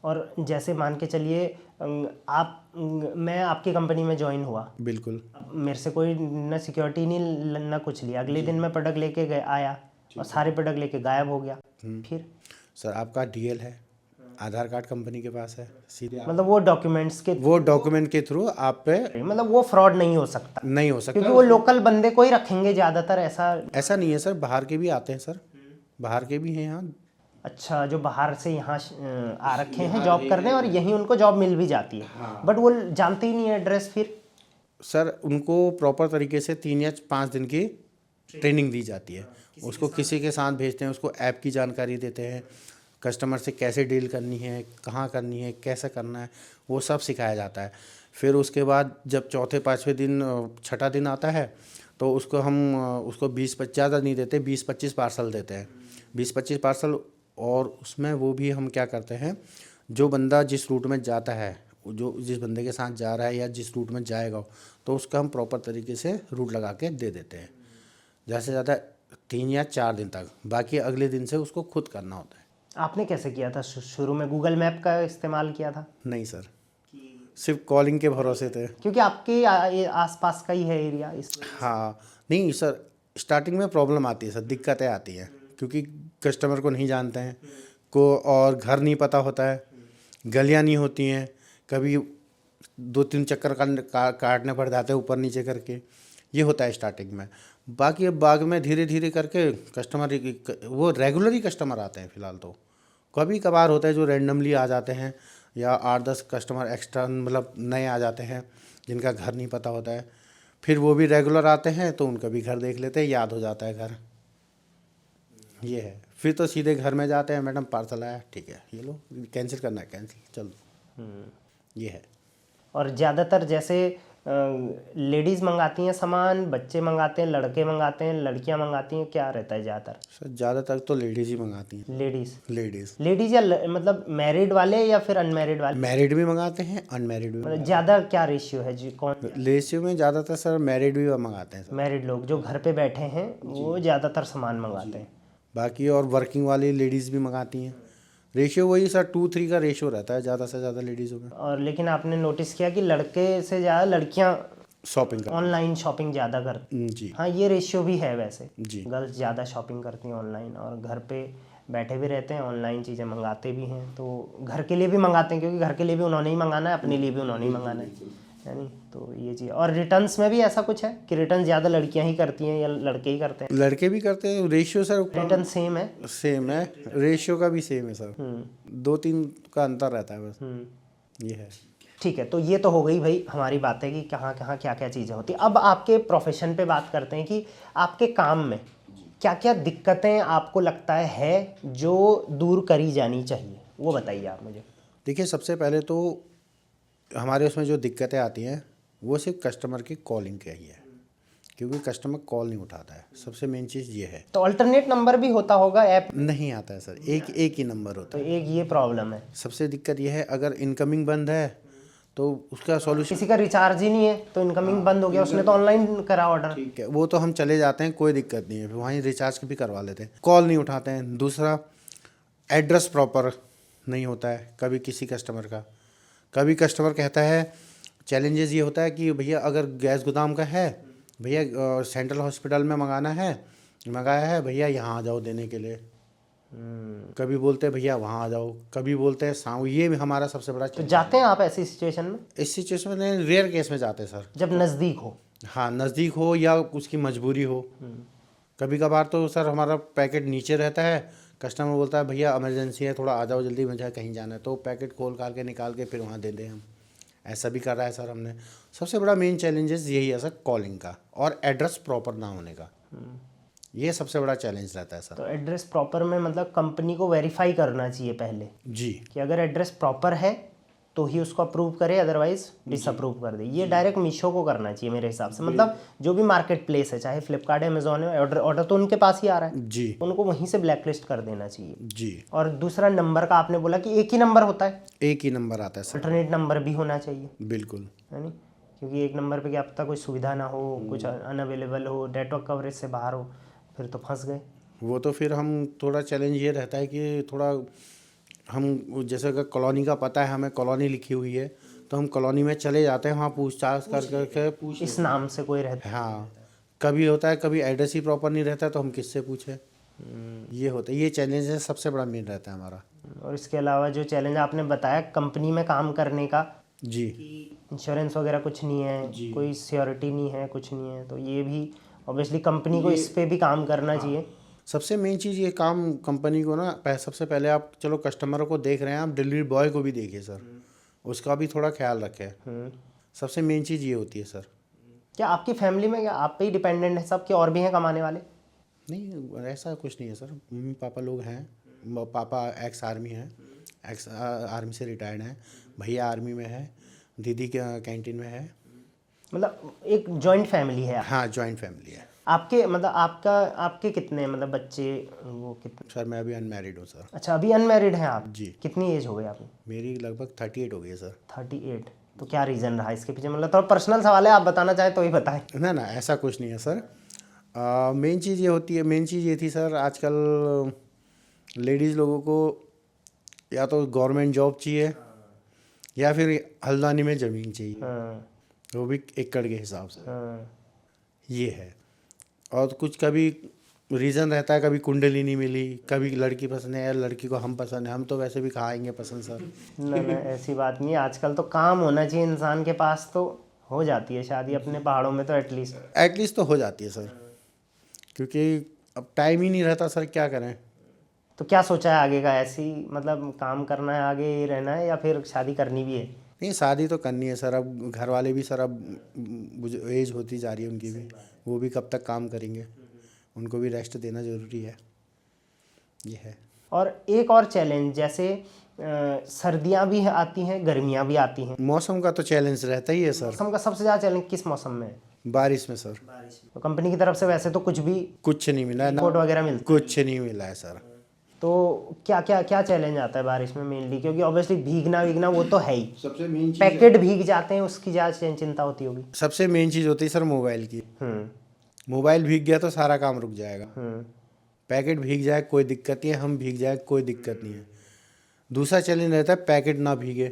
और जैसे मान के चलिए मैं आपकी कंपनी में ज्वाइन हुआ, बिल्कुल। मेरे से कोई ना सिक्योरिटी नहीं ना कुछ लिया, अगले दिन मैं प्रोडक्ट लेके आया और सारे प्रोडक्ट लेके गायब हो गया, फिर? सर आपका DL है, आधार कार्ड कंपनी के पास है, सीधे मतलब वो डॉक्यूमेंट्स के वो डॉक्यूमेंट के थ्रू आप पे मतलब वो फ्रॉड नहीं हो सकता? नहीं हो सकता, क्योंकि वो लोकल बंदे को ही रखेंगे ज़्यादातर, ऐसा नहीं है सर, बाहर के भी आते हैं सर, बाहर के भी हैं यहाँ। अच्छा, जो बाहर से यहाँ आ रखे हैं जॉब करने और यहीं उनको जॉब मिल भी जाती है, बट वो जानते ही नहीं है एड्रेस, फिर? सर उनको प्रॉपर तरीके से 3 या 5 दिन की ट्रेनिंग दी जाती है, उसको किसी के साथ भेजते हैं, उसको ऐप की जानकारी देते हैं, कस्टमर से कैसे डील करनी है, कहाँ करनी है, कैसे करना है, वो सब सिखाया जाता है। फिर उसके बाद जब चौथे 5वें दिन, छठा दिन आता है, तो उसको हम उसको 20-25 ज़्यादा नहीं देते, 20-25 पार्सल देते हैं, 20-25 पार्सल। और उसमें वो भी हम क्या करते हैं, जो बंदा जिस रूट में जाता है, जो जिस बंदे के साथ जा रहा है या जिस रूट में जाएगा, तो उसका हम प्रॉपर तरीके से रूट लगा के दे देते हैं, ज़्यादा से ज़्यादा 3 या 4 दिन तक, बाकी अगले दिन से उसको खुद करना होता है। आपने कैसे किया था? शुरू में गूगल मैप का इस्तेमाल किया था? नहीं सर, सिर्फ कॉलिंग के भरोसे थे, क्योंकि आपके ये आसपास का ही है एरिया, इसलिए। हाँ नहीं सर, स्टार्टिंग में प्रॉब्लम आती है सर, दिक्कतें आती हैं, क्योंकि कस्टमर को नहीं जानते हैं को, और घर नहीं पता होता है, गलियां नहीं होती हैं, कभी 2-3 चक्कर काटने पड़ जाते हैं ऊपर नीचे करके, ये होता है स्टार्टिंग में। बाकी अब बाद में धीरे धीरे करके कस्टमर वो रेगुलर ही कस्टमर आते हैं फ़िलहाल तो, कभी कभार होता है जो रैंडमली आ जाते हैं, या 8-10 कस्टमर एक्स्ट्रा मतलब नए आ जाते हैं जिनका घर नहीं पता होता है, फिर वो भी रेगुलर आते हैं तो उनका भी घर देख लेते हैं, याद हो जाता है घर, ये है। फिर तो सीधे घर में जाते हैं, मैडम पार्सल आया, ठीक है ये लो, कैंसिल करना है कैंसिल, चलो, ये है। और ज़्यादातर जैसे लेडीज मंगाती हैं सामान, बच्चे मंगाते हैं, लड़के मंगाते हैं, लड़कियां मंगाती हैं, क्या रहता है ज़्यादातर? सर ज़्यादातर तो लेडीज़ ही मंगाती हैं। लेडीज या मतलब मैरिड वाले या फिर अनमैरिड वाले? मैरिड भी मंगाते हैं, अनमैरिड भी मतलब ज़्यादा क्या रेशियो है जी, कौन? रेशियो में ज़्यादातर सर मैरिड भी मंगाते हैं सर। मैरिड लोग जो घर पे बैठे हैं वो ज़्यादातर सामान मंगाते हैं। बाकी और वर्किंग वाली लेडीज़ भी मंगाती हैं। रेशियो वही सर 2-3 का रेशियो रहता है ज़्यादा से ज़्यादा लेडीज़ों में। और लेकिन आपने नोटिस किया कि लड़के से ज़्यादा लड़कियां शॉपिंग का ऑनलाइन शॉपिंग ज़्यादा करती? जी हाँ, ये रेशियो भी है वैसे। जी। गर्ल्स ज़्यादा शॉपिंग करती हैं ऑनलाइन और घर पे बैठे भी रहते हैं, ऑनलाइन चीज़ें मंगाते भी हैं। तो घर के लिए भी मंगाते हैं क्योंकि घर के लिए भी उन्होंने ही मंगाना है, अपने लिए भी उन्होंने ही मंगाना है नहीं? तो ये चीज़। और रिटर्न्स में भी ऐसा कुछ है कि रिटर्न ज़्यादा लड़कियां ही करती हैं या लड़के ही करते हैं? लड़के भी करते हैं। रेशियो सर रिटर्न सेम है? सेम है, रेशियो का भी सेम है सर। 2-3 का अंतर रहता है बस। ये है। ठीक है, तो ये तो हो गई भाई हमारी बातें कि कहाँ कहाँ क्या क्या चीज़ें होती हैं। अब आपके प्रोफेशन पे बात करते हैं कि आपके काम में क्या क्या दिक्कतें आपको लगता है जो दूर करी जानी चाहिए, वो बताइए आप मुझे। देखिए, सबसे पहले तो हमारे उसमें जो दिक्कतें आती हैं वो सिर्फ कस्टमर की कॉलिंग का ही है, क्योंकि कस्टमर कॉल नहीं उठाता है। सबसे मेन चीज़ ये है। तो अल्टरनेट नंबर भी होता होगा ऐप? नहीं आता है सर, एक ही नंबर होता तो है। एक ये प्रॉब्लम है। सबसे दिक्कत ये है, अगर इनकमिंग बंद है तो उसका सॉल्यूशन। किसी का रिचार्ज ही नहीं है तो इनकमिंग बंद हो गया, उसने तो ऑनलाइन करा ऑर्डर। ठीक है, वो तो हम चले जाते हैं, कोई दिक्कत नहीं है, फिर वहीं रिचार्ज भी करवा लेते हैं। कॉल नहीं उठाते हैं। दूसरा, एड्रेस प्रॉपर नहीं होता है कभी किसी कस्टमर का। कभी कस्टमर कहता है, चैलेंजेस ये होता है कि भैया अगर गैस गोदाम का है, भैया सेंट्रल हॉस्पिटल में मंगाया है भैया, यहाँ आ जाओ देने के लिए। कभी बोलते हैं भैया वहाँ आ जाओ, कभी बोलते हैं शाम। ये भी हमारा सबसे बड़ा तो जाते हैं आप ऐसी सिचुएशन में? इस सिचुएशन में रेयर केस में जाते हैं सर। जब नज़दीक हो? हाँ, नज़दीक हो या उसकी मजबूरी हो। कभी कभार तो सर हमारा पैकेट नीचे रहता है, कस्टमर बोलता है भैया इमरजेंसी है, थोड़ा आ जाओ जल्दी, मुझे कहीं जाना है, तो पैकेट खोल के निकाल के फिर वहाँ दे दें हम। ऐसा भी कर रहा है सर हमने। सबसे बड़ा मेन चैलेंजेस यही है सर, कॉलिंग का और एड्रेस प्रॉपर ना होने का। ये सबसे बड़ा चैलेंज रहता है सर। तो एड्रेस प्रॉपर में मतलब कंपनी को वेरीफाई करना चाहिए पहले जी, कि अगर एड्रेस प्रॉपर है तो ही उसको अप्रूव करे, अदरवाइज डिसअप्रूव कर दे। ये डायरेक्ट मीशो को करना चाहिए मेरे हिसाब से। मतलब जो भी मार्केट प्लेस है, चाहे फ्लिपकार्ट है, अमेजोन है, ऑर्डर तो उनके पास ही आ रहा है जी, उनको वहीं से ब्लैक लिस्ट कर देना चाहिए। जी। और दूसरा नंबर का आपने बोला कि एक ही नंबर होता है, एक ही नंबर आता है सर। अल्टरनेट नंबर भी होना चाहिए, बिल्कुल। है नहीं? क्योंकि एक नंबर पे क्या पता कोई सुविधा ना हो, कुछ अनअवेलेबल हो, नेटवर्क कवरेज से बाहर हो, फिर तो फंस गए। वो तो फिर हम थोड़ा चैलेंज ये रहता है कि थोड़ा हम, जैसे अगर कॉलोनी का पता है, हमें कॉलोनी लिखी हुई है, तो हम कॉलोनी में चले जाते हैं, वहाँ पूछताछ कर करके पूछ। इस नाम से कोई रहता हाँ, कभी होता है, कभी एड्रेस ही प्रॉपर नहीं रहता तो हम किससे पूछें। ये होता है, ये चैलेंज है, सबसे बड़ा मेन रहता है हमारा। और इसके अलावा जो चैलेंज आपने बताया कंपनी में काम करने का, जी, इंश्योरेंस वगैरह कुछ नहीं है, कोई सिक्योरिटी नहीं है, कुछ नहीं है, तो ये भी ऑब्वियसली कंपनी को इस पे भी काम करना चाहिए। सबसे मेन चीज़ ये काम कंपनी को ना, सबसे पहले आप चलो कस्टमरों को देख रहे हैं, आप डिलीवरी बॉय को भी देखिए सर, उसका भी थोड़ा ख्याल रखें। सबसे मेन चीज़ ये होती है सर। क्या आपकी फैमिली में क्या आप पे ही डिपेंडेंट है सब, कि और भी हैं कमाने वाले? नहीं, ऐसा कुछ नहीं है सर। मम्मी पापा लोग हैं। पापा एक्स आर्मी हैं, एक्स आर्मी से रिटायर्ड हैं। भैया आर्मी में है, दीदी कैंटीन में है। मतलब एक जॉइंट फैमिली है? हाँ, जॉइंट फैमिली है। आपके मतलब आपके कितने मतलब बच्चे, वो कितने? सर मैं अभी अनमैरिड हूँ सर। अच्छा, अभी अनमैरिड हैं आप? जी। कितनी एज हो गई आपकी? मेरी लगभग 38 हो गई है सर। 38? तो क्या रीज़न रहा इसके पीछे? मतलब थोड़ा पर्सनल सवाल है, आप बताना चाहें तो ही बताएं। ना ना, ऐसा कुछ नहीं है सर। मेन चीज़ ये होती है, मेन चीज़ ये थी सर, आजकल लेडीज़ लोगों को या तो गवर्नमेंट जॉब चाहिए या फिर हल्द्वानी में ज़मीन चाहिए, वो भी एकड़ के हिसाब से। ये है। और कुछ कभी रीज़न रहता है, कभी कुंडली नहीं मिली, कभी लड़की पसंद है, लड़की को हम पसंद है, हम तो वैसे भी खाएंगे पसंद सर। ना ऐसी बात नहीं है, आजकल तो काम होना चाहिए इंसान के पास तो हो जाती है शादी अपने पहाड़ों में तो एटलीस्ट तो हो जाती है सर, क्योंकि अब टाइम ही नहीं रहता सर, क्या करें। तो क्या सोचा है आगे का? ऐसी मतलब काम करना है, आगे ही रहना है, या फिर शादी करनी भी है? नहीं, शादी तो करनी है सर। अब घर वाले भी सर, अब एज होती जा रही है उनकी भी, वो भी कब तक काम करेंगे, उनको भी रेस्ट देना ज़रूरी है। ये है। और एक और चैलेंज, जैसे सर्दियाँ भी आती हैं, गर्मियाँ भी आती हैं। मौसम का तो चैलेंज रहता ही है सर। मौसम का सबसे ज़्यादा चैलेंज किस मौसम में है? बारिश में सर। तो कंपनी की तरफ से वैसे तो कुछ भी कुछ नहीं मिला है कोट ना, वगैरह मिलता कुछ नहीं मिला है सर। तो क्या क्या क्या चैलेंज आता है बारिश में मेनली? क्योंकि ऑब्वियसली भीगना वीगना वो तो है ही, सबसे मेन पैकेट भीग जाते हैं उसकी ज़्यादा चिंता होती होगी। सबसे मेन चीज़ होती है सर मोबाइल की। मोबाइल भीग गया तो सारा काम रुक जाएगा। पैकेट भीग जाए कोई दिक्कत नहीं है, हम भीग जाए कोई दिक्कत नहीं है। दूसरा चैलेंज रहता है पैकेट ना भीगे,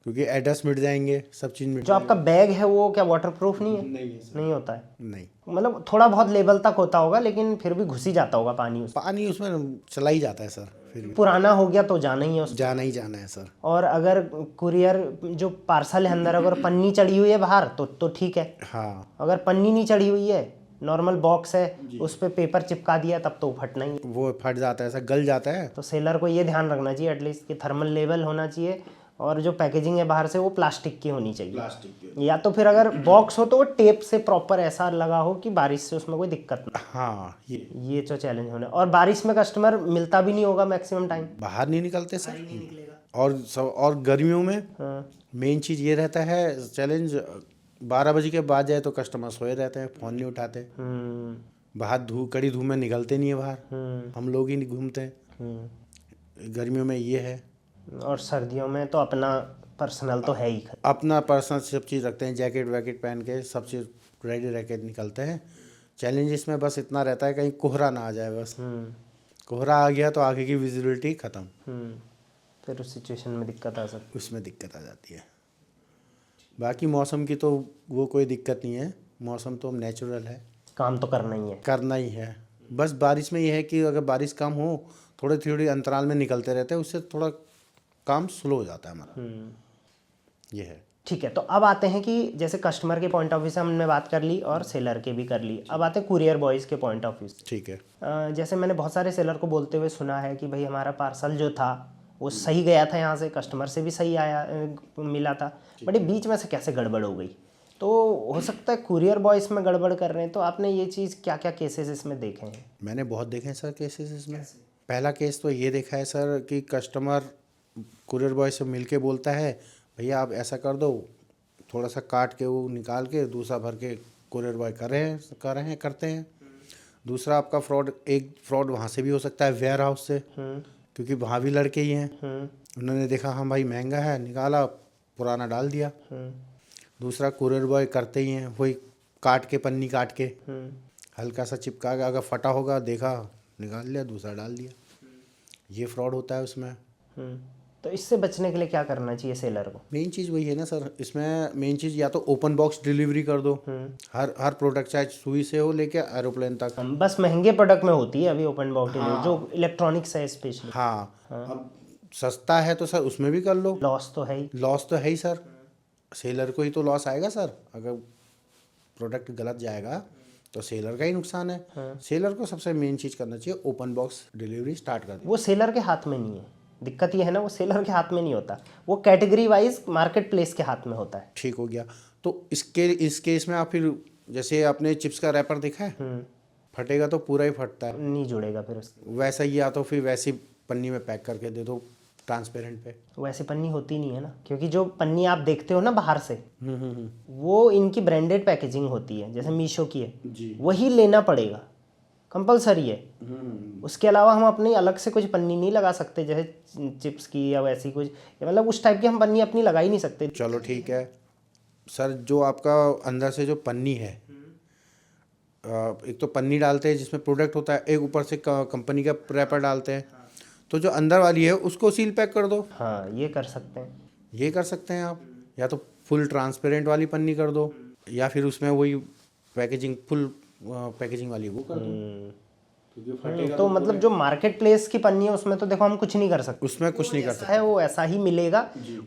क्योंकि एड्रेस मिट जाएंगे, सब चीज़ मिट जो आपका बैग है वो क्या वाटरप्रूफ नहीं है? नहीं है सर। नहीं होता है, नहीं, मतलब थोड़ा बहुत लेवल तक होता होगा लेकिन फिर भी घुस ही जाता होगा पानी उसमें। पानी उसमें चला ही जाता है सर, फिर भी पुराना हो गया तो जाना ही है उसमें। जाना ही जाना है सर। और अगर कुरियर जो पार्सल है अंदर अगर पन्नी चढ़ी हुई है बाहर तो ठीक है। हाँ, अगर पन्नी नहीं चढ़ी हुई है, नॉर्मल बॉक्स है, उस पर पेपर चिपका दिया, तब तो फटना ही है। वो फट जाता है सर, गल जाता है। तो सेलर को ये ध्यान रखना चाहिए एटलीस्ट कि थर्मल लेवल होना चाहिए और जो पैकेजिंग है बाहर से वो प्लास्टिक की होनी चाहिए। प्लास्टिक के, या तो फिर अगर बॉक्स हो तो वो टेप से प्रॉपर ऐसा लगा हो कि बारिश से उसमें कोई दिक्कत ना। हाँ, ये तो चैलेंज होने। और बारिश में कस्टमर मिलता भी नहीं होगा मैक्सिमम टाइम। बाहर नहीं निकलते सर। और गर्मियों में मेन चीज़ ये रहता है चैलेंज, 12 बजे के बाद जाए तो कस्टमर सोए रहते हैं, फ़ोन नहीं उठाते। बाहर कड़ी धूप में निकलते नहीं है बाहर, हम लोग ही नहीं घूमते हैं। गर्मियों में ये है। और सर्दियों में तो अपना पर्सनल तो है ही। अपना पर्सनल सब चीज़ रखते हैं, जैकेट वैकेट पहन के सब चीज़ रेडी रह के निकलते हैं। चैलेंज इसमें बस इतना रहता है कहीं कोहरा ना आ जाए, बस कोहरा आ गया तो आगे की विजिबिलिटी ख़त्म। फिर उस सिचुएशन में दिक्कत आ सकती है। उसमें दिक्कत आ जाती है। बाकी मौसम की तो वो कोई दिक्कत नहीं है, मौसम तो नेचुरल है, काम तो करना ही है। करना ही है। बस बारिश में ये है कि अगर बारिश कम हो, थोड़ी अंतराल में निकलते रहते हैं, उससे थोड़ा काम स्लो हो जाता है हमारा, ये है। ठीक है, तो अब आते हैं कि जैसे कस्टमर के पॉइंट ऑफ व्यू से हमने बात कर ली और सेलर के भी कर ली, अब आते हैं कुरियर बॉयज़ के पॉइंट ऑफ व्यू से। ठीक है। जैसे मैंने बहुत सारे सेलर को बोलते हुए सुना है कि भाई हमारा पार्सल जो था वो सही गया था, यहाँ से कस्टमर से भी सही आया मिला था, बट ये बीच में से कैसे गड़बड़ हो गई। तो हो सकता है कुरियर बॉय इसमें गड़बड़ कर रहे हैं। तो आपने ये चीज़ क्या क्या केसेस इसमें देखे हैं? मैंने बहुत देखे हैं सर केसेस इसमें। पहला केस तो ये देखा है सर कि कस्टमर कुरियर बॉय से मिल के बोलता है, भैया आप ऐसा कर दो, थोड़ा सा काट के वो निकाल के दूसरा भर के कुरियर बॉय करते हैं। दूसरा आपका एक फ्रॉड वहाँ से भी हो सकता है, वेयर हाउस से, क्योंकि वहाँ भी लड़के ही हैं। उन्होंने देखा हाँ भाई महंगा है, निकाला, पुराना डाल दिया। दूसरा कुरियर बॉय करते ही हैं वही, काट के पन्नी काट के हल्का सा चिपका के, अगर फटा होगा देखा निकाल लिया, दूसरा डाल दिया। ये फ्रॉड होता है उसमें। तो इससे बचने के लिए क्या करना चाहिए सेलर को? मेन चीज़ वही है ना सर, इसमें मेन चीज़ या तो ओपन बॉक्स डिलीवरी कर दो, हर प्रोडक्ट चाहे सुई से हो लेके एरोप्लेन तक। बस महंगे प्रोडक्ट में होती है अभी ओपन बॉक्स डिलीवरी, जो इलेक्ट्रॉनिक्स है स्पेशली। हाँ, अब सस्ता है तो सर उसमें भी कर लो। लॉस तो है ही, लॉस तो है ही सर, सेलर को ही तो लॉस आएगा सर। अगर प्रोडक्ट गलत जाएगा तो सेलर का ही नुकसान है। सेलर को सबसे मेन चीज़ करना चाहिए, ओपन बॉक्स डिलीवरी स्टार्ट कर दो। वो सेलर के हाथ में नहीं है, दिक्कत ये है ना, वो सेलर के हाथ में नहीं होता, वो कैटेगरी वाइज मार्केट प्लेस के हाथ में होता है। ठीक हो गया। तो इस केस में आप फिर जैसे आपने चिप्स का रैपर देखा है, फटेगा तो पूरा ही फटता है, नहीं जुड़ेगा फिर उसके। वैसा ही, या तो फिर वैसी पन्नी में पैक करके दे दो ट्रांसपेरेंट पे। वैसी पन्नी होती नहीं है ना, क्योंकि जो पन्नी आप देखते हो ना बाहर से, वो इनकी ब्रांडेड पैकेजिंग होती है, जैसे मीशो की है जी, वही लेना पड़ेगा, कंपलसरी है। उसके अलावा हम अपनी अलग से कुछ पन्नी नहीं लगा सकते, जैसे चिप्स की या वैसी कुछ, मतलब उस टाइप की हम पन्नी अपनी लगा ही नहीं सकते। चलो ठीक है सर। जो आपका अंदर से जो पन्नी है, एक तो पन्नी डालते हैं जिसमें प्रोडक्ट होता है, एक ऊपर से कंपनी का रैपर डालते हैं, तो जो अंदर वाली है उसको सील पैक कर दो। हाँ, ये कर सकते हैं, ये कर सकते हैं आप, या तो फुल ट्रांसपेरेंट वाली पन्नी कर दो, या फिर उसमें वही पैकेजिंग फुल पैकेजिंग वाली वो कर दो। तो मतलब जो मार्केट प्लेस की पन्नी है उसमें तो देखो हम कुछ नहीं कर सकते, उसमें कुछ नहीं कर सकते, है वो ऐसा ही मिलेगा,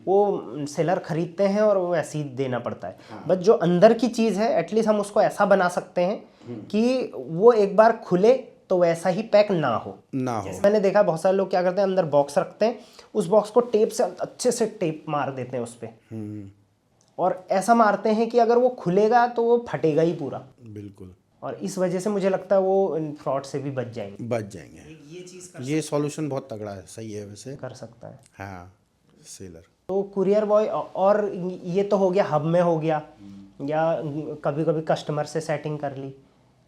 वो सेलर खरीदते हैं और वो ऐसे ही देना पड़ता है। बट जो अंदर की चीज़ है एटलीस्ट हम उसको ऐसा बना सकते हैं कि वो एक बार खुले तो वैसा ही पैक ना हो। मैंने देखा बहुत सारे लोग क्या करते हैं, अंदर बॉक्स रखते हैं, उस बॉक्स को टेप से अच्छे से टेप मार देते हैं उस पर, और ऐसा मारते हैं कि अगर वो खुलेगा तो वो फटेगा ही पूरा। बिल्कुल। और इस वजह से मुझे लगता है वो फ्रॉड से भी बच जाएंगे। बच जाएंगे। ये चीज़ ये सॉल्यूशन बहुत तगड़ा है, सही है वैसे। कर सकता है। हाँ, सेलर। तो कुरियर बॉय, और ये तो हो गया हब में हो गया, या कभी कभी कस्टमर से सेटिंग कर ली,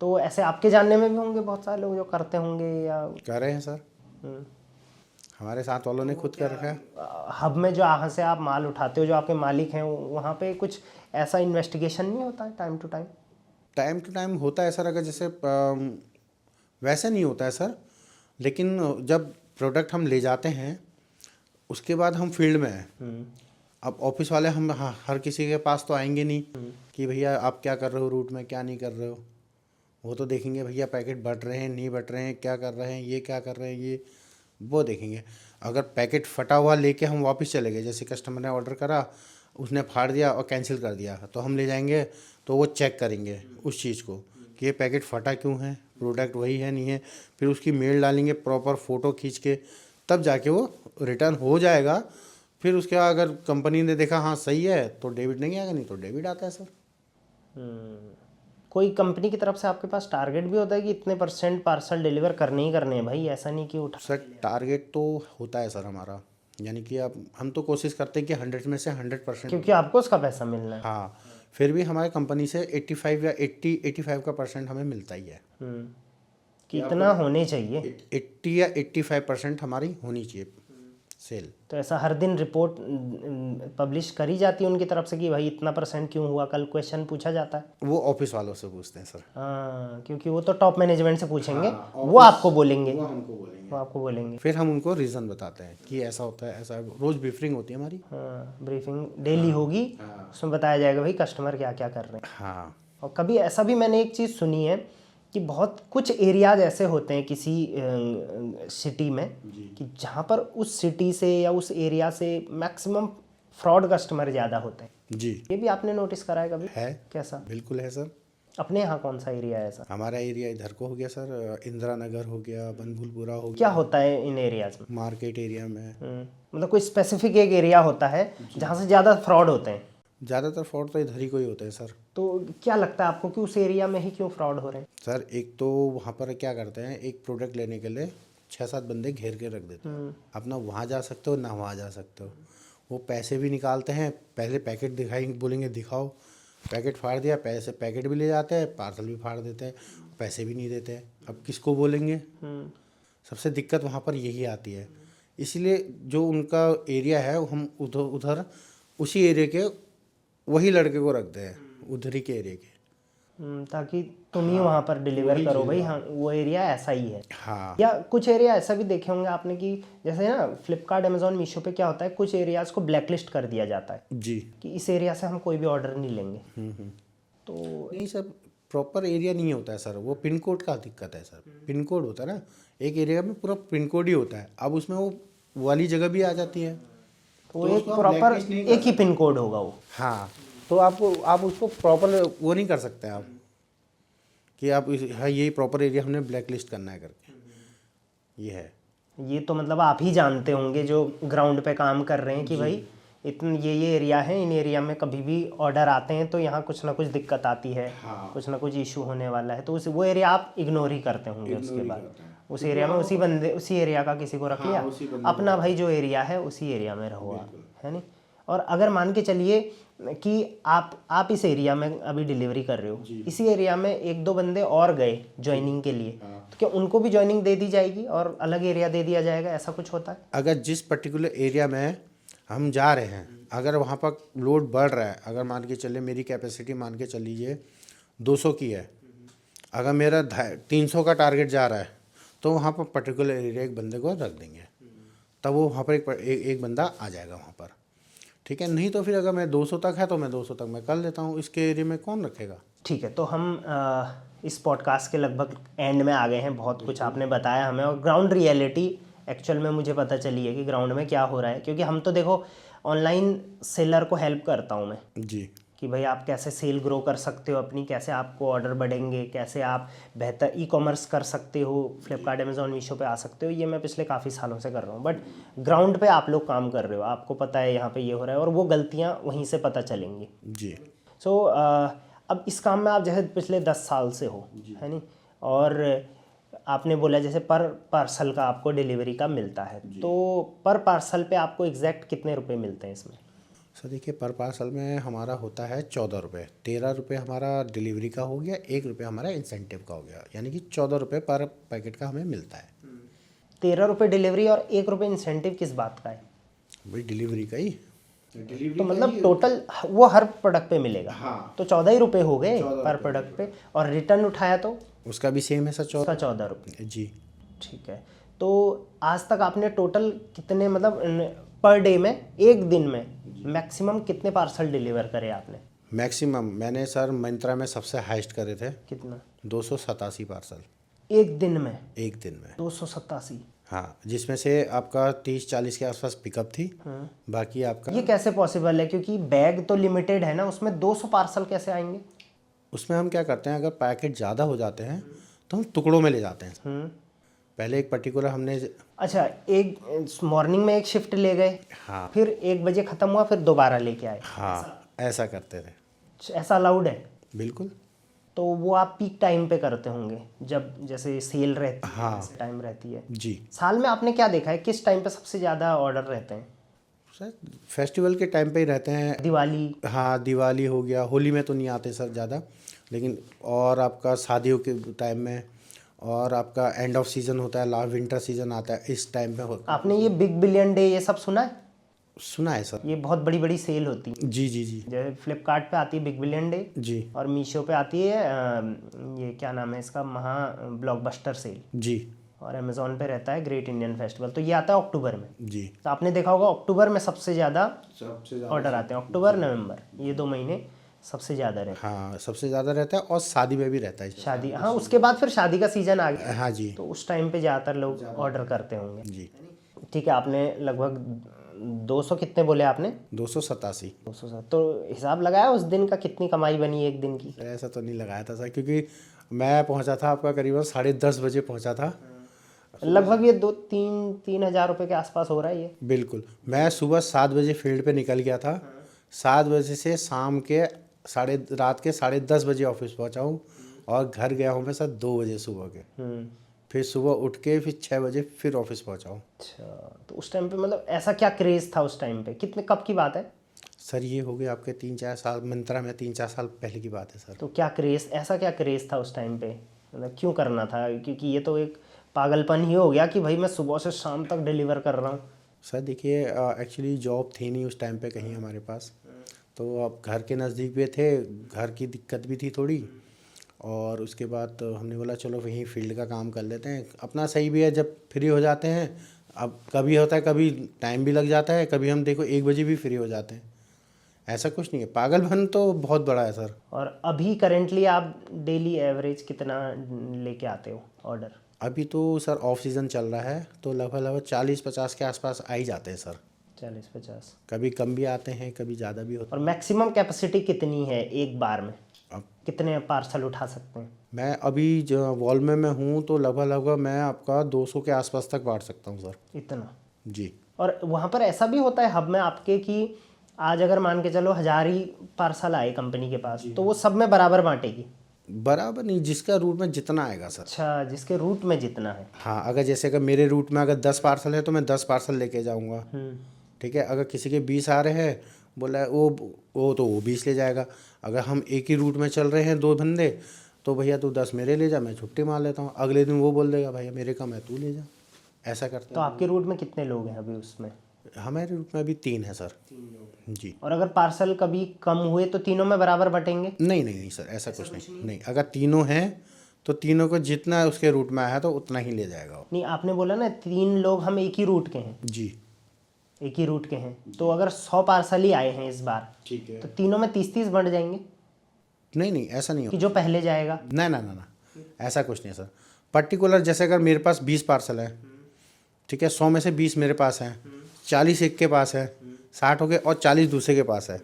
तो ऐसे आपके जानने में भी होंगे बहुत सारे लोग जो करते होंगे या कर रहे हैं सर, हमारे साथ वालों ने खुद कर रखा है। हब में जो यहाँ से आप माल उठाते हो, जो आपके मालिक हैं, वहाँ पे कुछ ऐसा इन्वेस्टिगेशन नहीं होता है time to time? Time to time होता है सर, अगर जैसे वैसे नहीं होता है सर, लेकिन जब प्रोडक्ट हम ले जाते हैं उसके बाद हम फील्ड में हैं। अब ऑफिस वाले हम हर किसी के पास तो आएंगे नहीं कि भैया आप क्या कर रहे हो रूट में, क्या नहीं कर रहे हो। वो तो देखेंगे भैया पैकेट बढ़ रहे हैं नहीं बढ़ रहे हैं, क्या कर रहे हैं, ये क्या कर रहे हैं, ये वो देखेंगे। अगर पैकेट फटा हुआ लेके हम वापस चले गए, जैसे कस्टमर ने ऑर्डर करा, उसने फाड़ दिया और कैंसिल कर दिया, तो हम ले जाएंगे तो वो चेक करेंगे उस चीज़ को कि ये पैकेट फटा क्यों है, प्रोडक्ट वही है नहीं है। फिर उसकी मेल डालेंगे प्रॉपर फ़ोटो खींच के, तब जाके वो रिटर्न हो जाएगा। फिर उसके बाद अगर कंपनी ने देखा हाँ सही है तो डेबिट नहीं आएगा, नहीं तो डेबिट आता है सर। कोई कंपनी की तरफ से आपके पास टारगेट भी होता है कि इतने % पार्सल डिलीवर करने ही करने हैं भाई, ऐसा नहीं कि उठा? सर टारगेट तो होता है सर हमारा, यानी कि अब हम तो कोशिश करते हैं कि 100 में से 100%, क्योंकि आपको उसका पैसा मिलना है। हाँ। फिर भी हमारे कंपनी से 85 या 85 का % हमें मिलता ही है। कितना होने चाहिए? 80 या 85% हमारी होनी चाहिए सेल। तो ऐसा हर दिन रिपोर्ट पब्लिश करी जाती है उनकी तरफ से कि भाई इतना % क्यों हुआ? कल क्वेश्चन पूछा जाता है? वो ऑफिस वालों से पूछते हैं सर। हाँ, क्योंकि वो तो टॉप मैनेजमेंट से पूछेंगे, वो आपको बोलेंगे, वो हमको बोलेंगे, वो आपको बोलेंगे। फिर हम उनको रीज़न बताते हैं कि ऐसा होता है, ऐसा रोज़ ब्रीफिंग होती है हमारी। हाँ, ब्रीफिंग डेली होगी, उसमें बताया जाएगा भाई कस्टमर क्या क्या कर रहे हैं। हाँ। और कभी ऐसा भी मैंने एक चीज़ सुनी है कि बहुत कुछ एरियाज ऐसे होते हैं किसी सिटी में कि जहाँ पर उस सिटी से या उस एरिया से मैक्सिमम फ्रॉड कस्टमर ज़्यादा होते हैं। जी। ये भी आपने नोटिस करा है कभी? है, कैसा? बिल्कुल है सर। अपने यहाँ कौन सा एरिया है ऐसा? हमारा एरिया इधर को हो गया सर, इंदिरा नगर हो गया, बनभूलपुरा हो गया। क्या होता है इन एरियाज में? मार्केट एरिया में मतलब कोई स्पेसिफिक एक एरिया होता है जहाँ से ज़्यादा फ्रॉड होते हैं? ज़्यादातर फ्रॉड तो इधर ही को ही होते हैं सर। तो क्या लगता है आपको कि उस एरिया में ही क्यों फ्रॉड हो रहे हैं? सर एक तो वहाँ पर क्या करते हैं, एक प्रोडक्ट लेने के लिए 6-7 बंदे घेर के रख देते हैं। अपना वहाँ जा सकते हो ना वहाँ जा सकते हो। वो पैसे भी निकालते हैं, पहले पैकेट दिखाएंगे, बोलेंगे दिखाओ, पैकेट फाड़ दिया, पैसे पैकेट भी ले जाते हैं, पार्सल भी फाड़ देते हैं, पैसे भी नहीं देते हैं। अब किसको बोलेंगे? सबसे दिक्कत वहाँ पर यही आती है। इसलिए जो उनका एरिया है हम उधर उसी एरिया के वही लड़के को रखते हैं, उधर ही के एरिया के, ताकि तुम ही वहाँ पर डिलीवर करो भाई। हाँ, वो एरिया ऐसा ही है। हाँ। या कुछ एरिया ऐसा भी देखे होंगे आपने कि जैसे ना फ्लिपकार्ट, अमेजोन, मीशो पे क्या होता है, कुछ एरियाज को ब्लैकलिस्ट कर दिया जाता है जी, कि इस एरिया से हम कोई भी ऑर्डर नहीं लेंगे। तो नहीं सर, प्रॉपर एरिया नहीं होता है सर, वो पिन कोड का दिक्कत है सर। पिन कोड होता है ना, एक एरिया में पूरा पिन कोड ही होता है। अब उसमें वो वाली जगह भी आ जाती है, तो एक प्रॉपर एक ही पिन कोड होगा वो। हाँ, तो आप उसको प्रॉपर वो नहीं कर सकते आप कि आप हाँ यही प्रॉपर एरिया हमने ब्लैक लिस्ट करना है करके। ये है, ये तो मतलब आप ही जानते होंगे जो ग्राउंड पे काम कर रहे हैं कि भाई इतने ये एरिया है, इन एरिया में कभी भी ऑर्डर आते हैं तो यहाँ कुछ ना कुछ दिक्कत आती है। हाँ। कुछ ना कुछ इशू होने वाला है, तो वो एरिया आप इग्नोर ही करते होंगे। उसके बाद उस एरिया में उसी एरिया का किसी को रख लिया, अपना भाई जो एरिया है उसी एरिया में रहो आप, है नहीं? और अगर मान के चलिए कि आप इस एरिया में अभी डिलीवरी कर रहे हो, इसी एरिया में 1-2 बंदे और गए ज्वाइनिंग के लिए, तो क्या उनको भी ज्वाइनिंग दे दी जाएगी और अलग एरिया दे दिया जाएगा? ऐसा कुछ होता है? अगर जिस पर्टिकुलर एरिया में हम जा रहे हैं, अगर वहाँ पर लोड बढ़ रहा है, अगर मान के चलिए मेरी कैपेसिटी मान के चल लीजिए 200 की है, अगर मेरा 300 का टारगेट जा रहा है, तो वहाँ पर पर्टिकुलर एरिया एक बंदे को रख देंगे, तब वो वहाँ पर एक बंदा आ जाएगा वहाँ पर, ठीक है। नहीं तो फिर अगर मैं 200 तक है तो मैं 200 तक मैं कर लेता हूँ, इसके एरिया में कौन रखेगा? ठीक है, तो हम इस पॉडकास्ट के लगभग एंड में आ गए हैं। बहुत कुछ आपने बताया हमें, और ग्राउंड रियलिटी एक्चुअल में मुझे पता चली है कि ग्राउंड में क्या हो रहा है। क्योंकि हम तो देखो ऑनलाइन सेलर को हेल्प करता हूँ मैं जी, कि भाई आप कैसे सेल ग्रो कर सकते हो अपनी, कैसे आपको ऑर्डर बढ़ेंगे, कैसे आप बेहतर ई-कॉमर्स कर सकते हो, फ्लिपकार्ट, अमेजोन, मीशो पे आ सकते हो। ये मैं पिछले काफ़ी सालों से कर रहा हूँ। बट ग्राउंड पे आप लोग काम कर रहे हो, आपको पता है यहाँ पे ये हो रहा है, और वो गलतियाँ वहीं से पता चलेंगी। जी। सो अब इस काम में आप जैसे पिछले 10 साल से हो, है नहीं, और आपने बोला जैसे पर पार्सल का आपको डिलीवरी का मिलता है, तो पर पार्सल पे आपको एग्जैक्ट कितने रुपए मिलते हैं इसमें? सर देखिए, पर पार्सल में हमारा होता है 14 रुपये। 13 रुपये हमारा डिलीवरी का हो गया, 1 रुपये हमारा इंसेंटिव का हो गया, यानी कि 14 रुपये पर पैकेट का हमें मिलता है। 13 रुपये डिलीवरी और 1 रुपये इंसेंटिव किस बात का है? भाई डिलीवरी का ही। तो मतलब टोटल वो हर प्रोडक्ट पे मिलेगा। हाँ। तो 14 ही रुपये हो गए पर प्रोडक्ट पे, और रिटर्न उठाया तो उसका भी सेम है सर, उसका 14 रुपये। जी। ठीक है, तो आज तक आपने टोटल कितने, मतलब पर डे में, एक दिन में मैक्सिमम कितने पार्सल डिलीवर करे आपने? मैक्सिमम मैंने सर मिंत्रा में सबसे हाईएस्ट करे थे कितना? 287 पार्सल एक दिन में? एक दिन में 287? हाँ, जिसमें से आपका 30-40 के आसपास पिकअप थी। बाकी आपका ये कैसे पॉसिबल है, क्योंकि बैग तो लिमिटेड है ना, उसमें 200 पार्सल कैसे आएंगे? उसमें हम क्या करते हैं, अगर पैकेट ज़्यादा हो जाते हैं तो हम टुकड़ों में ले जाते हैं। पहले एक पर्टिकुलर हमने, अच्छा, एक मॉर्निंग में एक शिफ्ट ले गए, हाँ फिर 1 बजे ख़त्म हुआ, फिर दोबारा लेके आए, हाँ ऐसा करते थे। ऐसा अलाउड है? बिल्कुल। तो वो आप पीक टाइम पे करते होंगे, जब जैसे सेल रहती है, हाँ। टाइम रहती है। जी साल में आपने क्या देखा है, किस टाइम पे सबसे ज़्यादा ऑर्डर रहते हैं? सर, फेस्टिवल के टाइम पे ही रहते हैं। दिवाली? हाँ, दिवाली हो गया, होली में तो नहीं आते सर ज़्यादा, लेकिन और आपका शादियों के टाइम में, और आपका एंड ऑफ सीज़न होता है, लास्ट विंटर सीज़न आता है, इस टाइम पे होता आपने ये बिग बिलियन डे ये सब सुना है? है। सुना है सर। ये बहुत बड़ी बड़ी सेल होती है, जी जी जी जैसे फ्लिपकार्ट पे आती है बिग बिलियन डे, जी और मीशो पे आती है ये क्या नाम है इसका, महा ब्लॉकबस्टर सेल, जी और अमेजोन पे रहता है ग्रेट इंडियन फेस्टिवल। तो ये आता है अक्टूबर में। जी। तो आपने देखा होगा अक्टूबर में सबसे ज़्यादा सबसे ऑर्डर आते हैं, अक्टूबर नवंबर ये 2 महीने सबसे ज़्यादा रहते हाँ, सबसे ज़्यादा रहता है, और शादी में भी रहता है। हैं। शादी, हाँ, उसके बाद फिर शादी का सीज़न आ गया, हाँ जी तो उस टाइम पे ज़्यादातर लोग ऑर्डर करते होंगे। जी। ठीक है, आपने लगभग 200 कितने बोले आपने? 287। 200। तो हिसाब लगाया उस दिन का कितनी कमाई बनी एक दिन की? ऐसा तो नहीं लगाया था सर, क्योंकि मैं पहुंचा था आपका करीबन 10:30 बजे पहुंचा था। लगभग ये 2-3 हज़ार रुपये के आसपास हो रहा है ये। बिल्कुल। मैं सुबह 7 बजे फील्ड पे निकल गया था, 7 बजे से शाम के रात के 10:30 बजे ऑफिस पहुंचा हूँ, और घर गया हूँ मैं सर 2 बजे सुबह के। फिर सुबह उठ के फिर 6 बजे फिर ऑफिस पहुंचा हूँ। अच्छा, तो उस टाइम पे मतलब ऐसा क्या क्रेज़ था उस टाइम पे, कितने, कब की बात है? सर ये हो गए आपके 3-4 साल, मिंत्रा में 3-4 साल पहले की बात है सर। तो क्या क्रेज़, ऐसा क्या क्रेज़ था उस टाइम पे, मतलब क्यों करना था? क्योंकि ये तो एक पागलपन ही हो गया कि भाई मैं सुबह से शाम तक डिलीवर कर रहा हूँ। सर देखिए, एक्चुअली जॉब थी नहीं उस टाइम पे कहीं हमारे पास, तो अब घर के नज़दीक भी थे, घर की दिक्कत भी थी थोड़ी, और उसके बाद तो हमने बोला चलो वहीं फील्ड का काम कर लेते हैं, अपना सही भी है, जब फ्री हो जाते हैं। अब कभी होता है, कभी टाइम भी लग जाता है, कभी हम देखो 1 बजे भी फ्री हो जाते हैं, ऐसा कुछ नहीं है। पागलपन तो बहुत बड़ा है सर। और अभी करेंटली आप डेली एवरेज कितना लेके आते हो ऑर्डर? अभी तो सर ऑफ सीज़न चल रहा है, तो लगभग 40-50 के आसपास आ ही जाते हैं सर। 40-50? कभी कम भी आते हैं, कभी ज़्यादा भी होते और मैक्सिमम कैपेसिटी कितनी है एक बार में, अब कितने पार्सल उठा सकते हैं? मैं अभी जो वॉल में मैं हूँ, तो लगभग मैं आपका 200 के आसपास तक बांट सकता हूँ सर। इतना? जी। और वहाँ पर ऐसा भी होता है हब में आपके कि आज अगर मान के चलो 1000 ही पार्सल आए कंपनी के पास, तो वो सब में बराबर बांटेगी? बराबर नहीं, जिसका रूट में जितना आएगा सर। अच्छा, जिसके रूट में जितना है। हाँ, अगर जैसे अगर मेरे रूट में अगर 10 पार्सल है तो मैं 10 पार्सल लेके जाऊँगा। ठीक है, अगर किसी के 20 आ रहे हैं, बोला है वो तो वो 20 ले जाएगा। अगर हम एक ही रूट में चल रहे हैं 2 बंदे, तो भैया तू 10 मेरे ले जा, मैं छुट्टी मार लेता हूँ। अगले दिन वो बोल देगा भैया मेरे कम है, तू ले जा, ऐसा करते तो आपके रूट में कितने लोग हैं अभी उसमें? हैं। हमारे रूट में अभी 3 है सर। जी। और अगर पार्सल कभी कम हुए तो तीनों में बराबर बटेंगे? नहीं नहीं नहीं सर, ऐसा कुछ नहीं। नहीं, अगर तीनों हैं तो तीनों को जितना उसके रूट में आया तो उतना ही ले जाएगा वो। नहीं, आपने बोला ना 3 लोग हम एक ही रूट के हैं। जी। एक ही रूट के हैं, तो अगर 100 पार्सल ही आए हैं इस बार, ठीक है। तो तीनों में 30-30 बंट जाएंगे नहीं नहीं, ऐसा नहीं कि जो पहले जाएगा? ना ना ना ना, ऐसा कुछ नहीं है सर। पर्टिकुलर जैसे अगर मेरे पास 20 पार्सल है, ठीक है, 100 में से 20 मेरे पास हैं, 40 एक के पास है, 60 हो गए, और 40 दूसरे के पास है,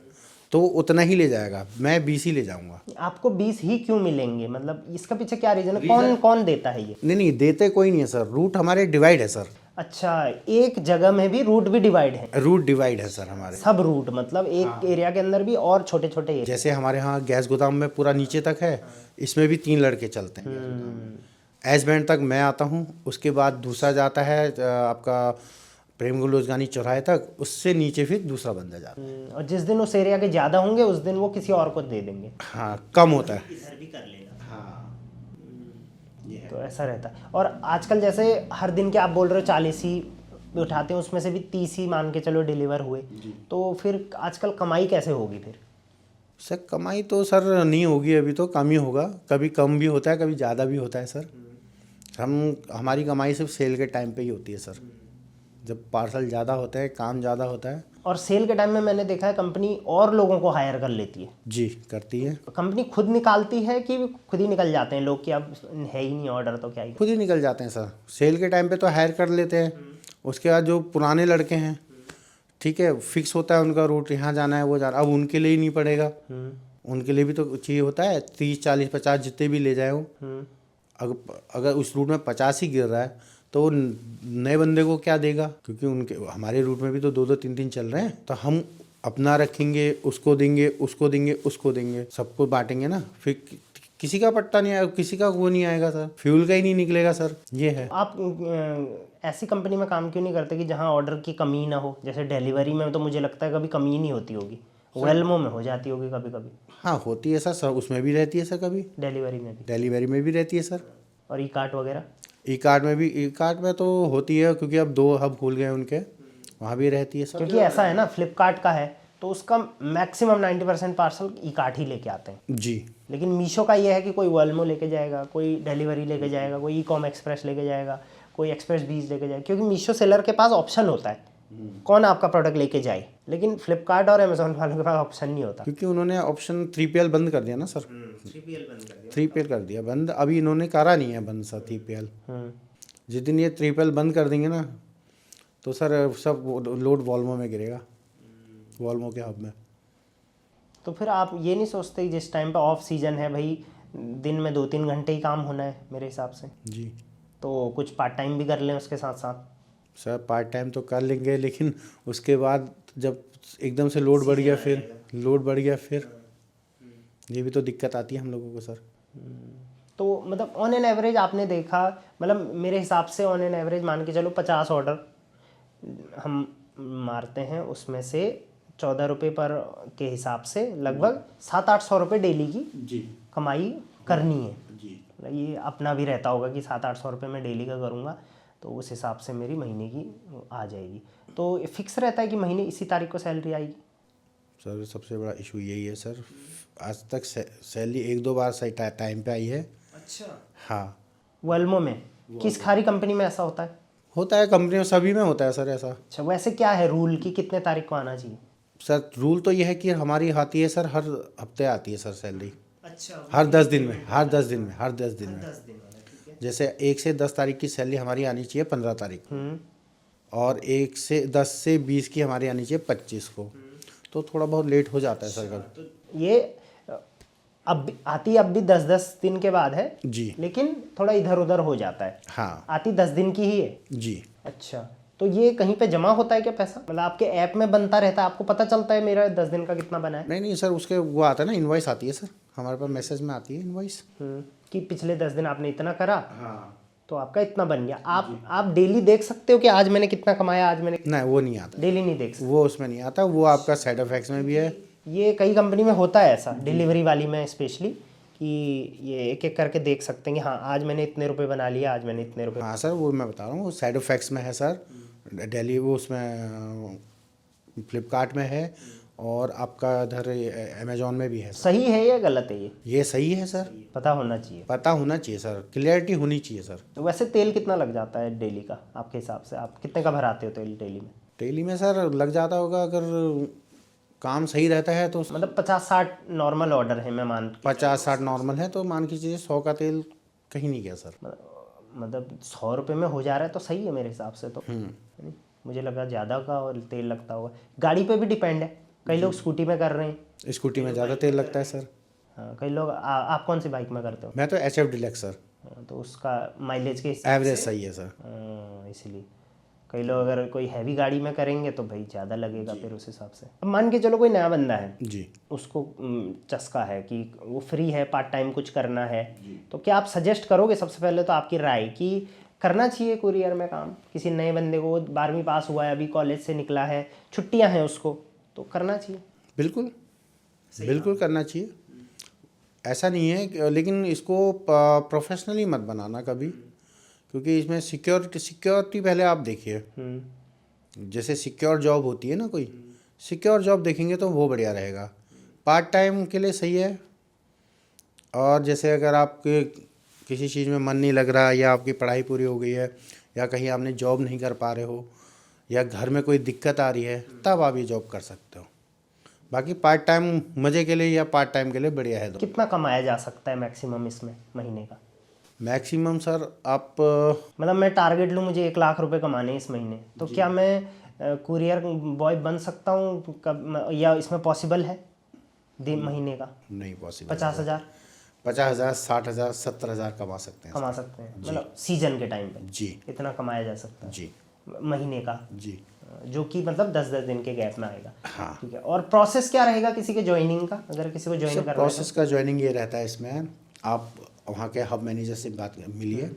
तो उतना ही ले जाएगा, मैं 20 ही ले जाऊंगा। आपको 20 ही क्यों मिलेंगे, मतलब इसका पीछे क्या रीजन है? कौन कौन देता है ये? नहीं नहीं, देते कोई नहीं है सर, रूट हमारे डिवाइड है सर। अच्छा, एक जगह में भी रूट भी डिवाइड है, रूट डिवाइड है सर हमारे। सब रूट मतलब एक एरिया के अंदर भी और छोटे छोटे एरिया। जैसे हमारे यहाँ गैस गोदाम में पूरा नीचे तक है, इसमें भी 3 लड़के चलते हैं। एस बैंड तक मैं आता हूँ, उसके बाद दूसरा जाता है आपका प्रेम गुलोजगानी चौराहे तक, उससे नीचे फिर दूसरा बंदा जाता है। और जिस दिन उस एरिया के ज़्यादा होंगे उस दिन वो किसी और को दे देंगे। हाँ, कम होता है। इधर भी कर लेगा। हाँ, तो ऐसा रहता है। और आजकल जैसे हर दिन के आप बोल रहे हो 40 ही उठाते हैं, उसमें से भी 30 ही मान के चलो डिलीवर हुए, तो फिर आजकल कमाई कैसे होगी फिर? सर कमाई तो सर नहीं होगी, अभी तो कम ही होगा, कभी कम भी होता है कभी ज़्यादा भी होता है सर। हमारी कमाई सिर्फ सेल के टाइम पे ही होती है सर, जब पार्सल ज़्यादा होता है, काम ज़्यादा होता है। और सेल के टाइम में मैंने देखा है कंपनी और लोगों को हायर कर लेती है। जी, करती है। कंपनी खुद निकालती है कि खुद ही निकल जाते हैं लोग कि अब है ही नहीं ऑर्डर तो क्या ही। खुद ही निकल जाते हैं सर, सेल के टाइम पे तो हायर कर लेते हैं। उसके बाद जो पुराने लड़के हैं, ठीक है, फिक्स होता है उनका रूट, यहाँ जाना है वो जाना, अब उनके लिए ही नहीं पड़ेगा, उनके लिए भी तो चाहिए होता है। 30 40 50 जितने भी ले जाए हो, अगर उस रूट में 50 ही गिर रहा है तो वो नए बंदे को क्या देगा, क्योंकि उनके हमारे रूट में भी तो 2 2 3 3 चल रहे हैं, तो हम अपना रखेंगे, उसको देंगे, उसको देंगे, उसको देंगे, सबको बांटेंगे ना, फिर किसी का पट्टा नहीं आएगा, किसी का वो नहीं आएगा सर, फ्यूल का ही नहीं निकलेगा सर, ये है। आप ऐसी कंपनी में काम क्यों नहीं करते कि जहाँ ऑर्डर की कमी ना हो? जैसे डिलीवरी में तो मुझे लगता है कभी कमी ही नहीं होती होगी, वेलमो में हो जाती होगी कभी कभी। हाँ, होती है सर, उसमें भी रहती है सर, कभी डिलीवरी में भी रहती है सर। और ई कार्ट वगैरह? ई कार्ट में तो होती है, क्योंकि अब 2 हब खुल गए उनके, वहाँ भी रहती है सर। क्योंकि ऐसा है ना, फ्लिपकार्ट का है तो उसका मैक्सिमम 90% पार्सल ई कार्ट ही लेके आते हैं जी। लेकिन मीशो का ये है कि कोई वेलमो लेके जाएगा, कोई डिलीवरी लेके जाएगा, कोई ई कॉम एक्सप्रेस लेके जाएगा, कोई एक्सप्रेस बीज लेके जाएगा, क्योंकि मीशो सेलर के पास ऑप्शन होता है कौन आपका प्रोडक्ट लेके जाए, लेकिन फ्लिपकार्ट और अमेजोन वालों के पास ऑप्शन नहीं होता। क्योंकि उन्होंने ऑप्शन 3PL बंद कर दिया ना सर। 3PL कर दिया बंद, अभी इन्होंने करा नहीं है बंद सर 3PL। जिस दिन ये 3PL बंद कर देंगे ना, तो सर सब लोड वॉल्वो में गिरेगा, वॉल्वो के हब में। तो फिर आप ये नहीं सोचते जिस टाइम पे ऑफ सीजन है भाई, दिन में 2 3 घंटे ही काम होना है मेरे हिसाब से, जी, तो कुछ पार्ट टाइम भी कर लें उसके साथ साथ? सर पार्ट टाइम तो कर लेंगे, लेकिन उसके बाद जब एकदम से लोड बढ़ गया, फिर ये भी तो दिक्कत आती है हम लोगों को सर। तो मतलब ऑन एन एवरेज आपने देखा, मतलब मेरे हिसाब से ऑन एन एवरेज मान के चलो 50 ऑर्डर हम मारते हैं, उसमें से 14 रुपये पर के हिसाब से लगभग 700-800 रुपये डेली की जी कमाई करनी है। जी। मतलब ये अपना भी रहता होगा कि 700-800 रुपये मैं डेली का करूँगा तो उस हिसाब से मेरी महीने की आ जाएगी। तो फिक्स रहता है कि महीने इसी तारीख को सैलरी आएगी? सर सबसे बड़ा इशू यही है सर, आज तक सैलरी 1-2 बार सही टाइम पे आई है। अच्छा। हाँ, वेलमो में किस खारी कंपनी में ऐसा होता है? होता है, कंपनी में सभी में होता है सर ऐसा। अच्छा, वैसे क्या है रूल कि कितने तारीख को आना चाहिए? सर रूल तो ये है कि हमारी आती है सर, हर हफ्ते आती है सर सैलरी। अच्छा, हर 10 दिन में, हर 10 दिन में, हर 10 दिन में। 10 दिन वाला, ठीक है। जैसे 1 से 10 तारीख की सैलरी हमारी आनी चाहिए 15 तारीख, और 1 से 10 से 20 की हमारी आनी चाहिए 25 को, तो थोड़ा बहुत लेट हो जाता है सर कल। तो ये अब आती अब भी 10-10 दिन के बाद है जी, लेकिन थोड़ा इधर उधर हो जाता है। हाँ आती 10 दिन की ही है? जी। अच्छा, तो ये कहीं पे जमा होता है क्या पैसा? मतलब आपके ऐप में बनता रहता है, आपको पता चलता है मेरा 10 दिन का कितना बना है? नहीं सर, उसके वो आता है ना, इनवॉइस आती है सर हमारे पास, मैसेज में आती है इनवॉइस कि पिछले 10 दिन आपने इतना करा, हाँ, तो आपका इतना बन गया। आप डेली देख सकते हो कि आज मैंने कितना कमाया, आज मैंने? नहीं वो नहीं आता, डेली नहीं देख सकते? वो उसमें नहीं आता, वो आपका साइड इफेक्ट्स में भी है। ये कई कंपनी में होता है ऐसा, डिलीवरी वाली में स्पेशली, कि ये एक एक करके देख सकते हैं कि हाँ आज मैंने इतने रुपए बना लिए, आज मैंने इतने रुपए। हाँ सर, वो मैं बता रहा हूँ, वो साइड इफेक्ट्स में है सर, डेली वो उसमें फ्लिपकार्ट में है, और आपका इधर अमेजोन में भी है। सही है या गलत है ये सही है सर, पता होना चाहिए? पता होना चाहिए सर, क्लियरिटी होनी चाहिए सर। तो वैसे तेल कितना लग जाता है डेली का आपके हिसाब से? आप कितने का भराते हो तेल डेली में? डेली में सर लग जाता होगा, अगर काम सही रहता है तो मतलब 50-60 नॉर्मल ऑर्डर है, मैं मान 50-60 नॉर्मल है, तो मान के चलिए 100 का तेल कहीं नहीं गया सर। मतलब 100 रुपये में हो जा रहा है तो सही है मेरे हिसाब से तो। नहीं, मुझे लगा ज़्यादा का और तेल लगता होगा। गाड़ी पे भी डिपेंड है, कई लोग स्कूटी में कर रहे हैं, स्कूटी में ज़्यादा तेल लगता है सर। हाँ कई लोग आप कौन सी बाइक में करते हो? मैं तो HF डिलक्स सर, तो उसका माइलेज के हिसाब एवरेज से सही है सर। इसलिए कई लोग अगर कोई हैवी गाड़ी में करेंगे तो भाई ज़्यादा लगेगा फिर उस हिसाब से। अब मान के चलो कोई नया बंदा है जी। उसको चस्का है कि वो फ्री है, पार्ट टाइम कुछ करना है, तो क्या आप सजेस्ट करोगे, सबसे पहले तो आपकी राय, कि करना चाहिए कुरियर में काम किसी नए बंदे को? 12वीं पास हुआ है, अभी कॉलेज से निकला है, छुट्टियां हैं उसको, तो करना चाहिए? बिल्कुल बिल्कुल करना चाहिए, ऐसा नहीं है लेकिन इसको प्रोफेशनली मत बनाना कभी, क्योंकि इसमें सिक्योरिटी पहले आप देखिए। जैसे सिक्योर जॉब होती है ना, कोई सिक्योर जॉब देखेंगे तो वो बढ़िया रहेगा, पार्ट टाइम के लिए सही है। और जैसे अगर आपके किसी चीज़ में मन नहीं लग रहा, या आपकी पढ़ाई पूरी हो गई है, या कहीं आपने जॉब नहीं कर पा रहे हो, या घर में कोई दिक्कत आ रही है, तब आप ये जॉब कर सकते हो। बाकी पार्ट टाइम मज़े के लिए या पार्ट टाइम के लिए बढ़िया है। कितना कमाया जा सकता है मैक्सिमम इसमें महीने का? मैक्सिमम सर आप मतलब मैं टारगेट लूँ, मुझे 1 लाख रुपए कमाने इस महीने, तो क्या मैं कुरियर बॉय बन सकता हूँ कब, या इसमें पॉसिबल है दिन महीने का? नहीं पॉसिबल। 50,000 50,000 60,000 70,000 कमा सकते हैं कमा सकते हैं, मतलब सीजन के टाइम पे जी। इतना कमाया जा सकता है जी महीने का, जी। जो कि मतलब 10-10 दिन के गैप में आएगा। हाँ। ठीक है। और प्रोसेस क्या रहेगा किसी के ज्वाइनिंग का, अगर किसी को ज्वाइन करना है? प्रोसेस का ज्वाइनिंग ये रहता है, इसमें आप वहाँ के हब मैनेजर से बात मिलिए,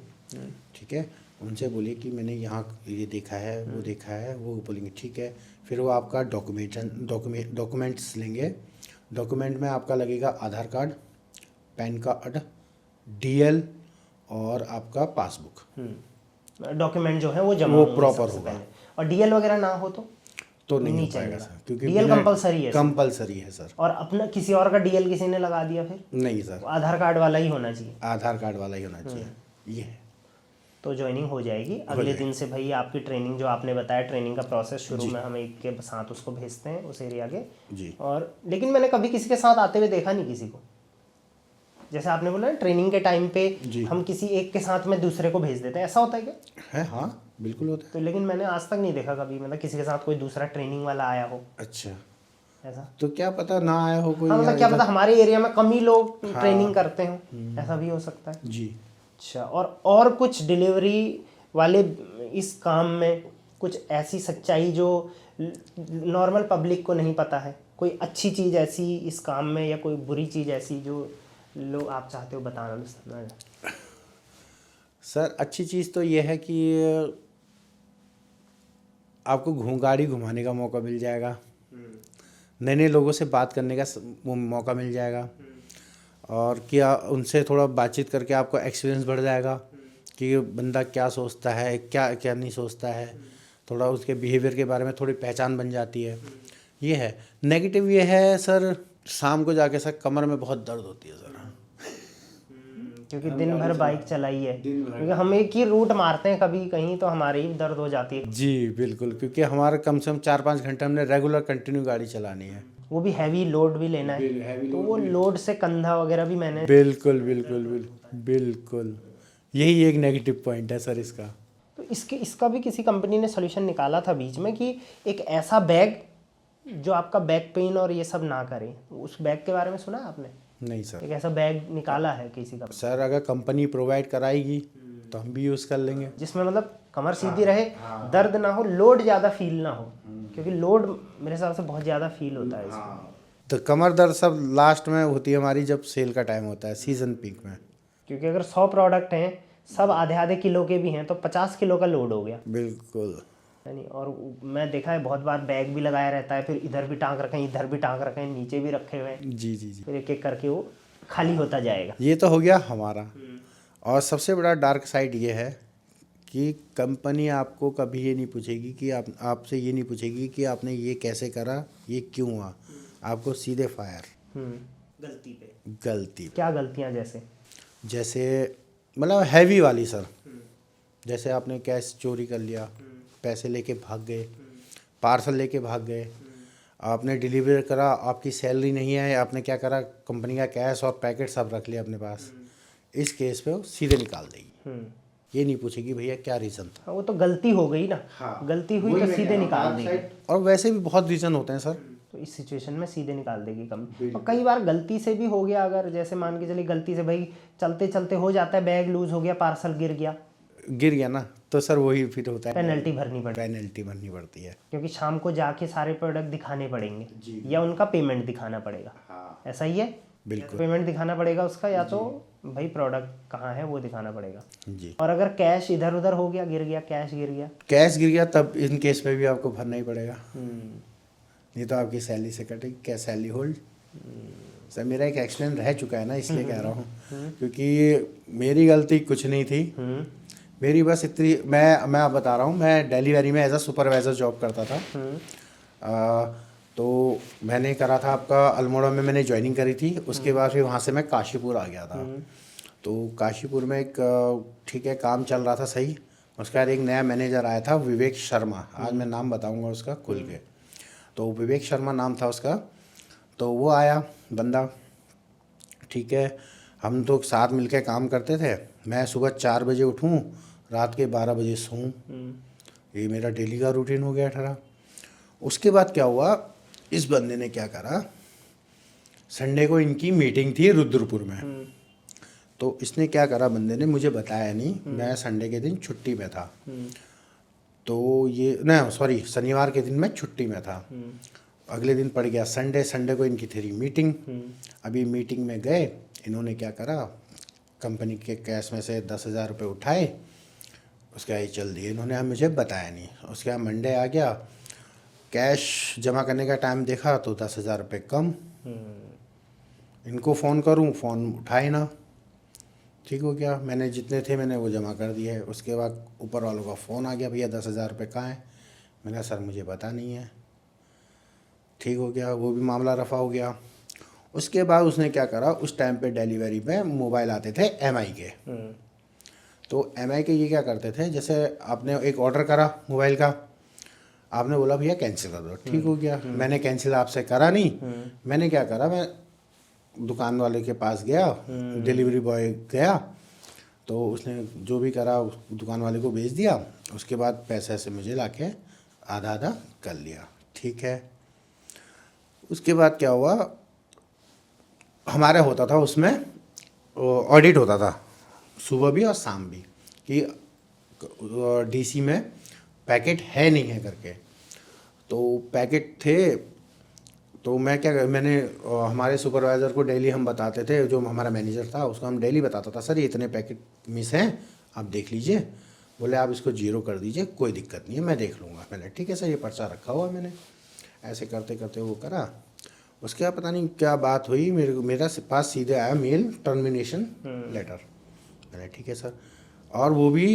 ठीक है, उनसे बोलिए कि मैंने यहाँ ये देखा है, वो देखा है, वो बोलेंगे ठीक है। फिर वो आपका डॉक्यूमेंट्स लेंगे। डॉक्यूमेंट में आपका लगेगा आधार कार्ड, पैन कार्ड, डीएल और आपका पासबुक। डॉक्यूमेंट जो है वो जमा वो होंगे प्रॉपर सबसे होगा। पहले। और डीएल वगैरह ना हो तो नहीं हो चलेगा। पाएगा सर, क्योंकि डीएल कंपलसरी है? कंपलसरी है सर। और अपना किसी और का डीएल किसी ने लगा दिया फिर? नहीं सर, आधार कार्ड वाला ही होना चाहिए। आधार कार्ड वाला ही होना चाहिए। ये है। तो ज्वाइनिंग हो जाएगी अगले दिन से। भाई आपकी ट्रेनिंग जो आपने बताया, ट्रेनिंग का प्रोसेस शुरू में हम एक के साथ उसको भेजते हैं उस एरिया के जी। और लेकिन मैंने कभी किसी के साथ आते हुए देखा नहीं किसी को, जैसे आपने बोला ट्रेनिंग के टाइम पे हम किसी एक के साथ में दूसरे को भेज देते हैं, ऐसा होता है क्या? है, हाँ बिल्कुल होता है। तो लेकिन मैंने आज तक नहीं देखा कभी, मतलब किसी के साथ कोई दूसरा ट्रेनिंग वाला आया हो। अच्छा, ऐसा तो क्या पता ना आया हो कोई। हाँ, मतलब क्या पता हमारे एरिया में कम ही लोग ट्रेनिंग करते हो, ऐसा भी हो सकता है जी। अच्छा। और कुछ डिलीवरी वाले इस काम में कुछ ऐसी सच्चाई जो नॉर्मल पब्लिक को नहीं पता है, कोई अच्छी चीज़ ऐसी इस काम में, या कोई बुरी चीज़ ऐसी जो लोग आप चाहते हो बताना? सर अच्छी चीज़ तो ये है कि आपको गाड़ी घुमाने का मौका मिल जाएगा, नए नए लोगों से बात करने का मौका मिल जाएगा, और क्या उनसे थोड़ा बातचीत करके आपको एक्सपीरियंस बढ़ जाएगा कि बंदा क्या सोचता है, क्या क्या नहीं सोचता है, थोड़ा उसके बिहेवियर के बारे में थोड़ी पहचान बन जाती है। ये है। नेगेटिव ये है सर, शाम को जाके सर कमर में बहुत दर्द होती है सर, क्योंकि दिन भर बाइक चलाई है, क्योंकि हम एक ही रूट मारते हैं कभी कहीं तो हमारी भी दर्द हो जाती है। जी बिल्कुल, क्योंकि हमारा कम से कम 4-5 घंटे हमने रेगुलर कंटिन्यू गाड़ी चलानी है, वो भी हैवी लोड भी लेना है, तो वो लोड से कंधा वगैरह भी मैंने बिल्कुल बिल्कुल बिल्कुल बिल्कुल, यही एक नेगेटिव पॉइंट है सर इसका। तो इसका भी किसी कंपनी ने सोल्यूशन निकाला था बीच में कि एक ऐसा बैग जो आपका बैक पेन और ये सब ना करे, उस बैग के बारे में सुना है आपने? नहीं सर। एक ऐसा बैग निकाला है किसी का सर अगर कंपनी प्रोवाइड कराएगी तो हम भी यूज़ कर लेंगे, जिसमें मतलब कमर सीधी रहे, दर्द ना हो, लोड ज़्यादा फील ना हो, क्योंकि लोड मेरे हिसाब से बहुत ज़्यादा फील होता है इसमें। तो कमर दर्द सब लास्ट में होती है हमारी जब सेल का टाइम होता है, सीजन पीक में, क्योंकि अगर 100 प्रोडक्ट हैं, सब आधे आधे किलो के भी हैं, तो 50 किलो का लोड हो गया बिल्कुल। यानी। और मैं देखा है बहुत बार बैग भी लगाया रहता है, फिर इधर भी टांग रखे हैं, इधर भी टांग रखे हैं, नीचे भी रखे हुए हैं, जी जी जी। फिर एक एक करके वो खाली होता जाएगा। ये तो हो गया हमारा। और सबसे बड़ा डार्क साइड ये है कि कंपनी आपको कभी ये नहीं पूछेगी कि आपसे ये नहीं पूछेगी कि आपने ये कैसे करा, ये क्यों हुआ, आपको सीधे फायर। गलती पे गलती क्या गलतियां? जैसे मतलब हैवी वाली सर, जैसे आपने कैश चोरी कर लिया, पैसे लेके भाग गए, पार्सल लेके भाग गए, आपने डिलीवर करा, आपकी सैलरी नहीं है, आपने क्या करा, कंपनी का कैश और पैकेट सब रख लिया अपने पास, इस केस पे वो सीधे निकाल देगी, ये नहीं पूछेगी भैया क्या रीज़न था। वो तो गलती हो गई ना। गलती हुई तो सीधे निकाल देगी। और वैसे भी बहुत रीज़न होते हैं सर, तो इस सिचुएशन में सीधे निकाल देगी कंपनी। और कई बार गलती से भी हो गया, अगर जैसे मान के चलिए गलती से भाई चलते चलते हो जाता है, बैग लूज हो गया, पार्सल गिर गया ना, तो सर वही फिर होता है, पेनल्टी भरनी पड़ेगी, पेनल्टी भरनी पड़ती है। क्योंकि शाम को जाके सारे प्रोडक्ट दिखाने पड़ेंगे जी। या उनका पेमेंट दिखाना पड़ेगा। हाँ ऐसा ही है, बिल्कुल पेमेंट दिखाना पड़ेगा उसका, या तो भाई प्रोडक्ट कहाँ है वो दिखाना पड़ेगा। जी। और अगर कैश इधर उधर हो गया, गिर गया, कैश गिर गया, कैश गिर गया तब इन केस में भी आपको भरना ही पड़ेगा, नहीं तो आपकी सैलरी से कटेगी। क्या सैलरी होल्ड? सर मेरा एक एक्सीडेंट रह चुका है ना, इसलिए कह रहा हूँ, क्योंकि मेरी गलती कुछ नहीं थी। मेरी बस इतनी, मैं आप बता रहा हूँ, मैं डिलीवरी में एज अ सुपरवाइज़र जॉब करता था। तो मैंने करा था आपका अल्मोड़ा में, मैंने ज्वाइनिंग करी थी। उसके बाद फिर वहाँ से मैं काशीपुर आ गया था। तो काशीपुर में एक ठीक है काम चल रहा था सही। उसके बाद एक नया मैनेजर आया था, विवेक शर्मा, आज मैं नाम बताऊंगा उसका खुल के। तो विवेक शर्मा नाम था उसका। तो वो आया बंदा, ठीक है, हम तो साथ मिलकर काम करते थे। मैं सुबह 4 बजे उठूँ, रात के 12 बजे सोऊं, ये मेरा डेली का रूटीन हो गया ठहरा। उसके बाद क्या हुआ, इस बंदे ने क्या करा, संडे को इनकी मीटिंग थी रुद्रपुर में। तो इसने क्या करा, बंदे ने मुझे बताया नहीं, मैं संडे के दिन छुट्टी में था। तो ये ना सॉरी शनिवार के दिन मैं छुट्टी में था। अगले दिन पड़ गया संडे, संडे को इनकी थी मीटिंग। अभी मीटिंग में गए, इन्होंने क्या करा, कंपनी के कैश में से 10,000 रुपये उठाए, उसके बाद चल दिए इन्होंने, मुझे बताया नहीं। उसके बाद मंडे आ गया, कैश जमा करने का टाइम देखा तो 10,000 रुपये कम। इनको फ़ोन करूं, फ़ोन उठाए ना। ठीक हो गया, मैंने जितने थे मैंने वो जमा कर दिए। उसके बाद ऊपर वालों का फ़ोन आ गया, भैया 10,000 रुपये कहाँ है? मैंने कहा सर मुझे पता नहीं है। ठीक हो गया, वो भी मामला रफ़ा हो गया। उसके बाद उसने क्या करा, उस टाइम पे डिलीवरी में मोबाइल आते थे एमआई के। तो एमआई के ये क्या करते थे, जैसे आपने एक ऑर्डर करा मोबाइल का, आपने बोला भैया कैंसिल कर दो, ठीक हो गया। मैंने कैंसिल आपसे करा नहीं, मैंने क्या करा, मैं दुकान वाले के पास गया, डिलीवरी बॉय गया, तो उसने जो भी करा उस दुकान वाले को भेज दिया। उसके बाद पैसे से मुझे लाके आधा आधा कर लिया, ठीक है। उसके बाद क्या हुआ, हमारा होता था उसमें ऑडिट होता था सुबह भी और शाम भी, कि डीसी में पैकेट है नहीं है करके। तो पैकेट थे, तो मैंने हमारे सुपरवाइज़र को डेली हम बताते थे, जो हमारा मैनेजर था उसको हम डेली बताता था, सर ये इतने पैकेट मिस हैं, आप देख लीजिए। बोले आप इसको 0 कर दीजिए, कोई दिक्कत नहीं है, मैं देख लूँगा। मैंने ठीक है सर, ये पर्चा रखा हुआ मैंने। ऐसे करते करते वो करा। उसके बाद पता नहीं क्या बात हुई, मेरा पास सीधे आया मेल टर्मिनेशन लेटर। मैंने ठीक है सर, और वो भी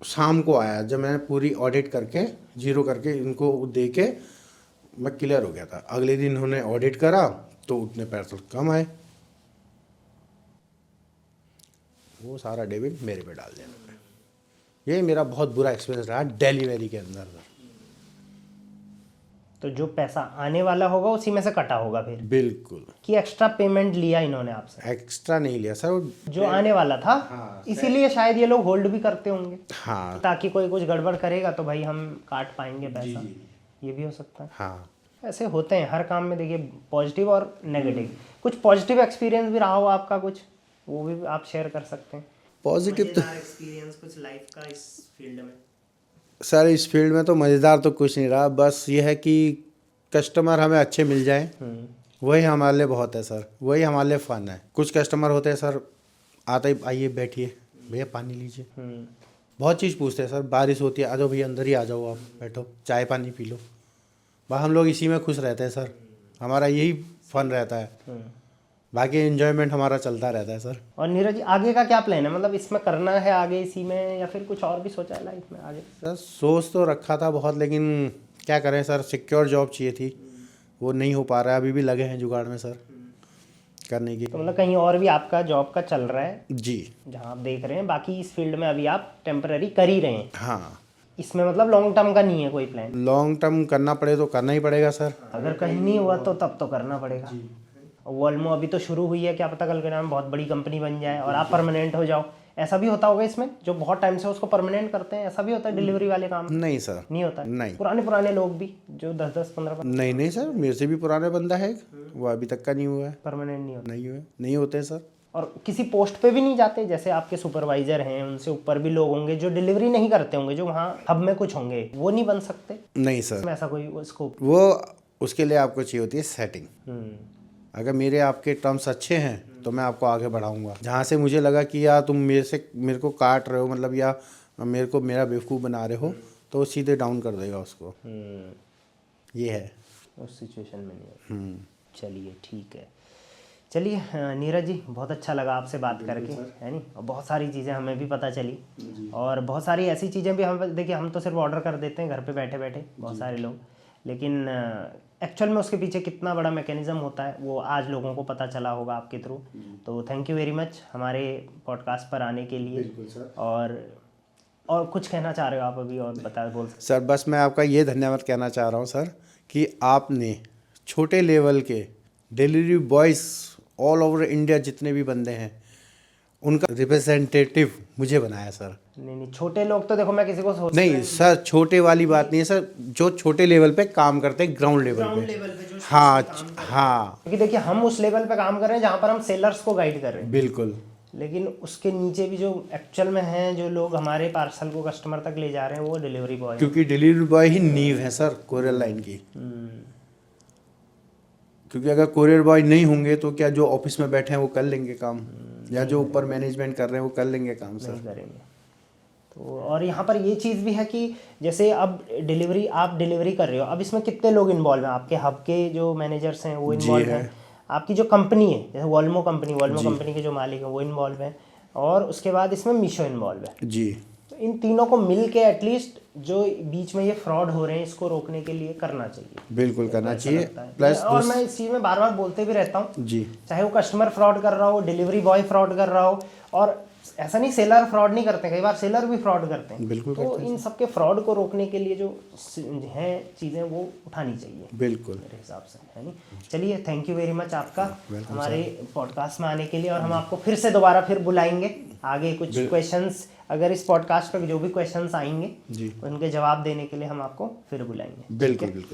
शाम को आया, जब मैंने पूरी ऑडिट करके 0 करके इनको दे के मैं क्लियर हो गया था। अगले दिन उन्होंने ऑडिट करा तो उतने पैसे कम आए, वो सारा डेबिट मेरे पे डाल दिया उन्होंने। ये मेरा बहुत बुरा एक्सपीरियंस रहा डिलीवरी के अंदर। तो जो पैसा आने वाला होगा उसी में से कटा होगा फिर? बिल्कुल। कि एक्स्ट्रा पेमेंट लिया इन्होंने आपसे? एक्स्ट्रा नहीं लिया सर, जो आने वाला था। हाँ, इसीलिए शायद ये लोग होल्ड भी करते होंगे। हाँ, ताकि कोई कुछ गड़बड़ करेगा तो भाई हम काट पाएंगे पैसा। ये भी हो सकता है। हाँ, ऐसे होते हैं हर काम में, देखिए पॉजिटिव और नेगेटिव। कुछ पॉजिटिव एक्सपीरियंस भी रहा हो आपका कुछ, वो भी आप शेयर कर सकते हैं। पॉजिटिव तो एक्सपीरियंस कुछ लाइफ का इस फील्ड में? सर इस फील्ड में तो मज़ेदार तो कुछ नहीं रहा, बस ये है कि कस्टमर हमें अच्छे मिल जाए, वही हमारे लिए बहुत है सर, वही हमारे लिए फ़न है। कुछ कस्टमर होते हैं सर, आते ही आइए बैठिए भैया पानी लीजिए, बहुत चीज़ पूछते हैं सर। बारिश होती है, आ जाओ भैया अंदर ही आ जाओ, आप बैठो चाय पानी पी लो। बस हम लोग इसी में खुश रहते हैं सर, हमारा यही फ़न रहता है, बाकी एंजॉयमेंट हमारा चलता रहता है सर। और नीरज जी आगे का क्या प्लान है, मतलब इसमें करना है आगे इसी में, या फिर कुछ और भी सोचा है लाइफ में आगे? सर सोच तो रखा था बहुत, लेकिन क्या करें सर, सिक्योर जॉब चाहिए थी, वो नहीं हो पा रहा है। अभी भी लगे हैं जुगाड़ में सर करने की। तो मतलब कहीं और भी आपका जॉब का चल रहा है जी, जहाँ आप देख रहे हैं, बाकी इस फील्ड में अभी आप टेम्पररी कर ही रहे हैं? हाँ। इसमें मतलब लॉन्ग टर्म का नहीं है कोई प्लान? लॉन्ग टर्म करना पड़े तो करना ही पड़ेगा सर। अगर कहीं नहीं हुआ तो तब तो करना पड़ेगा। वॉल्मो अभी तो शुरू हुई है, क्या पता कल के नाम बहुत बड़ी कंपनी बन जाए और आप परमानेंट हो जाओ। ऐसा भी होता होगा इसमें, जो बहुत टाइम से उसको परमानेंट करते हैं, ऐसा भी होता है डिलीवरी वाले काम? नहीं सर, नहीं होता? नहीं। पुराने लोग भी जो 10-10, 15 नहीं सर, मेरे से भी पुराने बंदा है, वो अभी तक का नहीं हुआ है। परमानेंट नहीं होता? नहीं हुआ, नहीं होते सर। और किसी पोस्ट पे भी नहीं जाते, जैसे आपके सुपरवाइजर हैं, उनसे ऊपर भी लोग होंगे जो डिलीवरी नहीं करते होंगे, जो वहाँ हब में कुछ होंगे, वो नहीं बन सकते? नहीं सर, इसमें ऐसा कोई स्कोप? वो उसके लिए आपको चाहिए होती है सेटिंग। अगर मेरे आपके टर्म्स अच्छे हैं तो मैं आपको आगे बढ़ाऊंगा। जहाँ से मुझे लगा कि यार तुम मेरे को काट रहे हो, मतलब या मेरा बेवकूफ़ बना रहे हो, तो वो सीधे डाउन कर देगा उसको। ये है, उस सिचुएशन में नहीं है। चलिए ठीक है। चलिए नीरज जी, बहुत अच्छा लगा आपसे बात करके, है नहीं, और बहुत सारी चीज़ें हमें भी पता चली, और बहुत सारी ऐसी चीज़ें भी हम, देखिए हम तो सिर्फ ऑर्डर कर देते हैं घर पे बैठे बैठे, बहुत सारे लोग, लेकिन एक्चुअल में उसके पीछे कितना बड़ा मैकेनिज्म होता है वो आज लोगों को पता चला होगा आपके थ्रू। तो थैंक यू वेरी मच हमारे पॉडकास्ट पर आने के लिए। बिल्कुल सर। और कुछ कहना चाह रहे हो आप अभी, और बोल सकते? सर बस मैं आपका ये धन्यवाद कहना चाह रहा हूँ सर कि आपने छोटे लेवल के delivery boys all over India जितने भी बंदे हैं उनका रिप्रेजेंटेटिव मुझे बनाया सर। नहीं, छोटे लोग तो देखो, मैं किसी को नहीं सर, छोटे वाली बात नहीं है सर, जो छोटे लेवल पे काम करते हैं, ग्राउंड लेवल पे। हाँ हाँ, क्योंकि देखिए हम उस लेवल पे काम कर रहे हैं जहाँ पर हम सेलर्स को गाइड कर रहे हैं, बिल्कुल, लेकिन उसके नीचे भी जो एक्चुअल में हैं, जो लोग हमारे पार्सल को कस्टमर तक ले जा रहे हैं, वो डिलीवरी बॉय। क्योंकि डिलीवरी बॉय ही नींव है सर कोरियर लाइन की। क्योंकि अगर कोरियर बॉय नहीं होंगे तो क्या जो ऑफिस में बैठे हैं वो कर लेंगे काम, या जो ऊपर मैनेजमेंट कर रहे हैं वो कर लेंगे काम सर? नहीं करेंगे। तो और यहाँ पर ये चीज़ भी है कि जैसे अब आप डिलीवरी कर रहे हो, अब इसमें कितने लोग इन्वॉल्व हैं? आपके हब के जो मैनेजर्स हैं वो इन्वॉल्व हैं, आपकी जो कंपनी है जैसे वॉल्मो कंपनी के जो मालिक हैं वो इन्वॉल्व हैं, और उसके बाद इसमें मीशो इन्वॉल्व है जी। तो इन तीनों को मिल के एटलीस्ट जो बीच में ये फ्रॉड हो रहे हैं इसको रोकने के लिए करना चाहिए। बिल्कुल करना चाहिए। प्लस और मैं इस चीज़ में बार बार बोलते भी रहता हूँ जी, चाहे वो कस्टमर फ्रॉड कर रहा हो, डिलीवरी बॉय फ्रॉड कर रहा हो, और ऐसा नहीं सेलर फ्रॉड नहीं करते, कई बार सेलर भी फ्रॉड करते हैं। बिल्कुल तो इन सबके फ्रॉड को रोकने के लिए जो हैं चीज़ें वो उठानी चाहिए बिल्कुल मेरे हिसाब से, है नहीं? चलिए थैंक यू वेरी मच आपका हमारे पॉडकास्ट में आने के लिए, और हम आपको फिर से दोबारा बुलाएंगे आगे कुछ क्वेश्चंस, अगर इस पॉडकास्ट पर जो भी क्वेश्चंस आएंगे जी उनके जवाब देने के लिए हम आपको फिर बुलाएंगे। बिल्कुल बिल्कुल।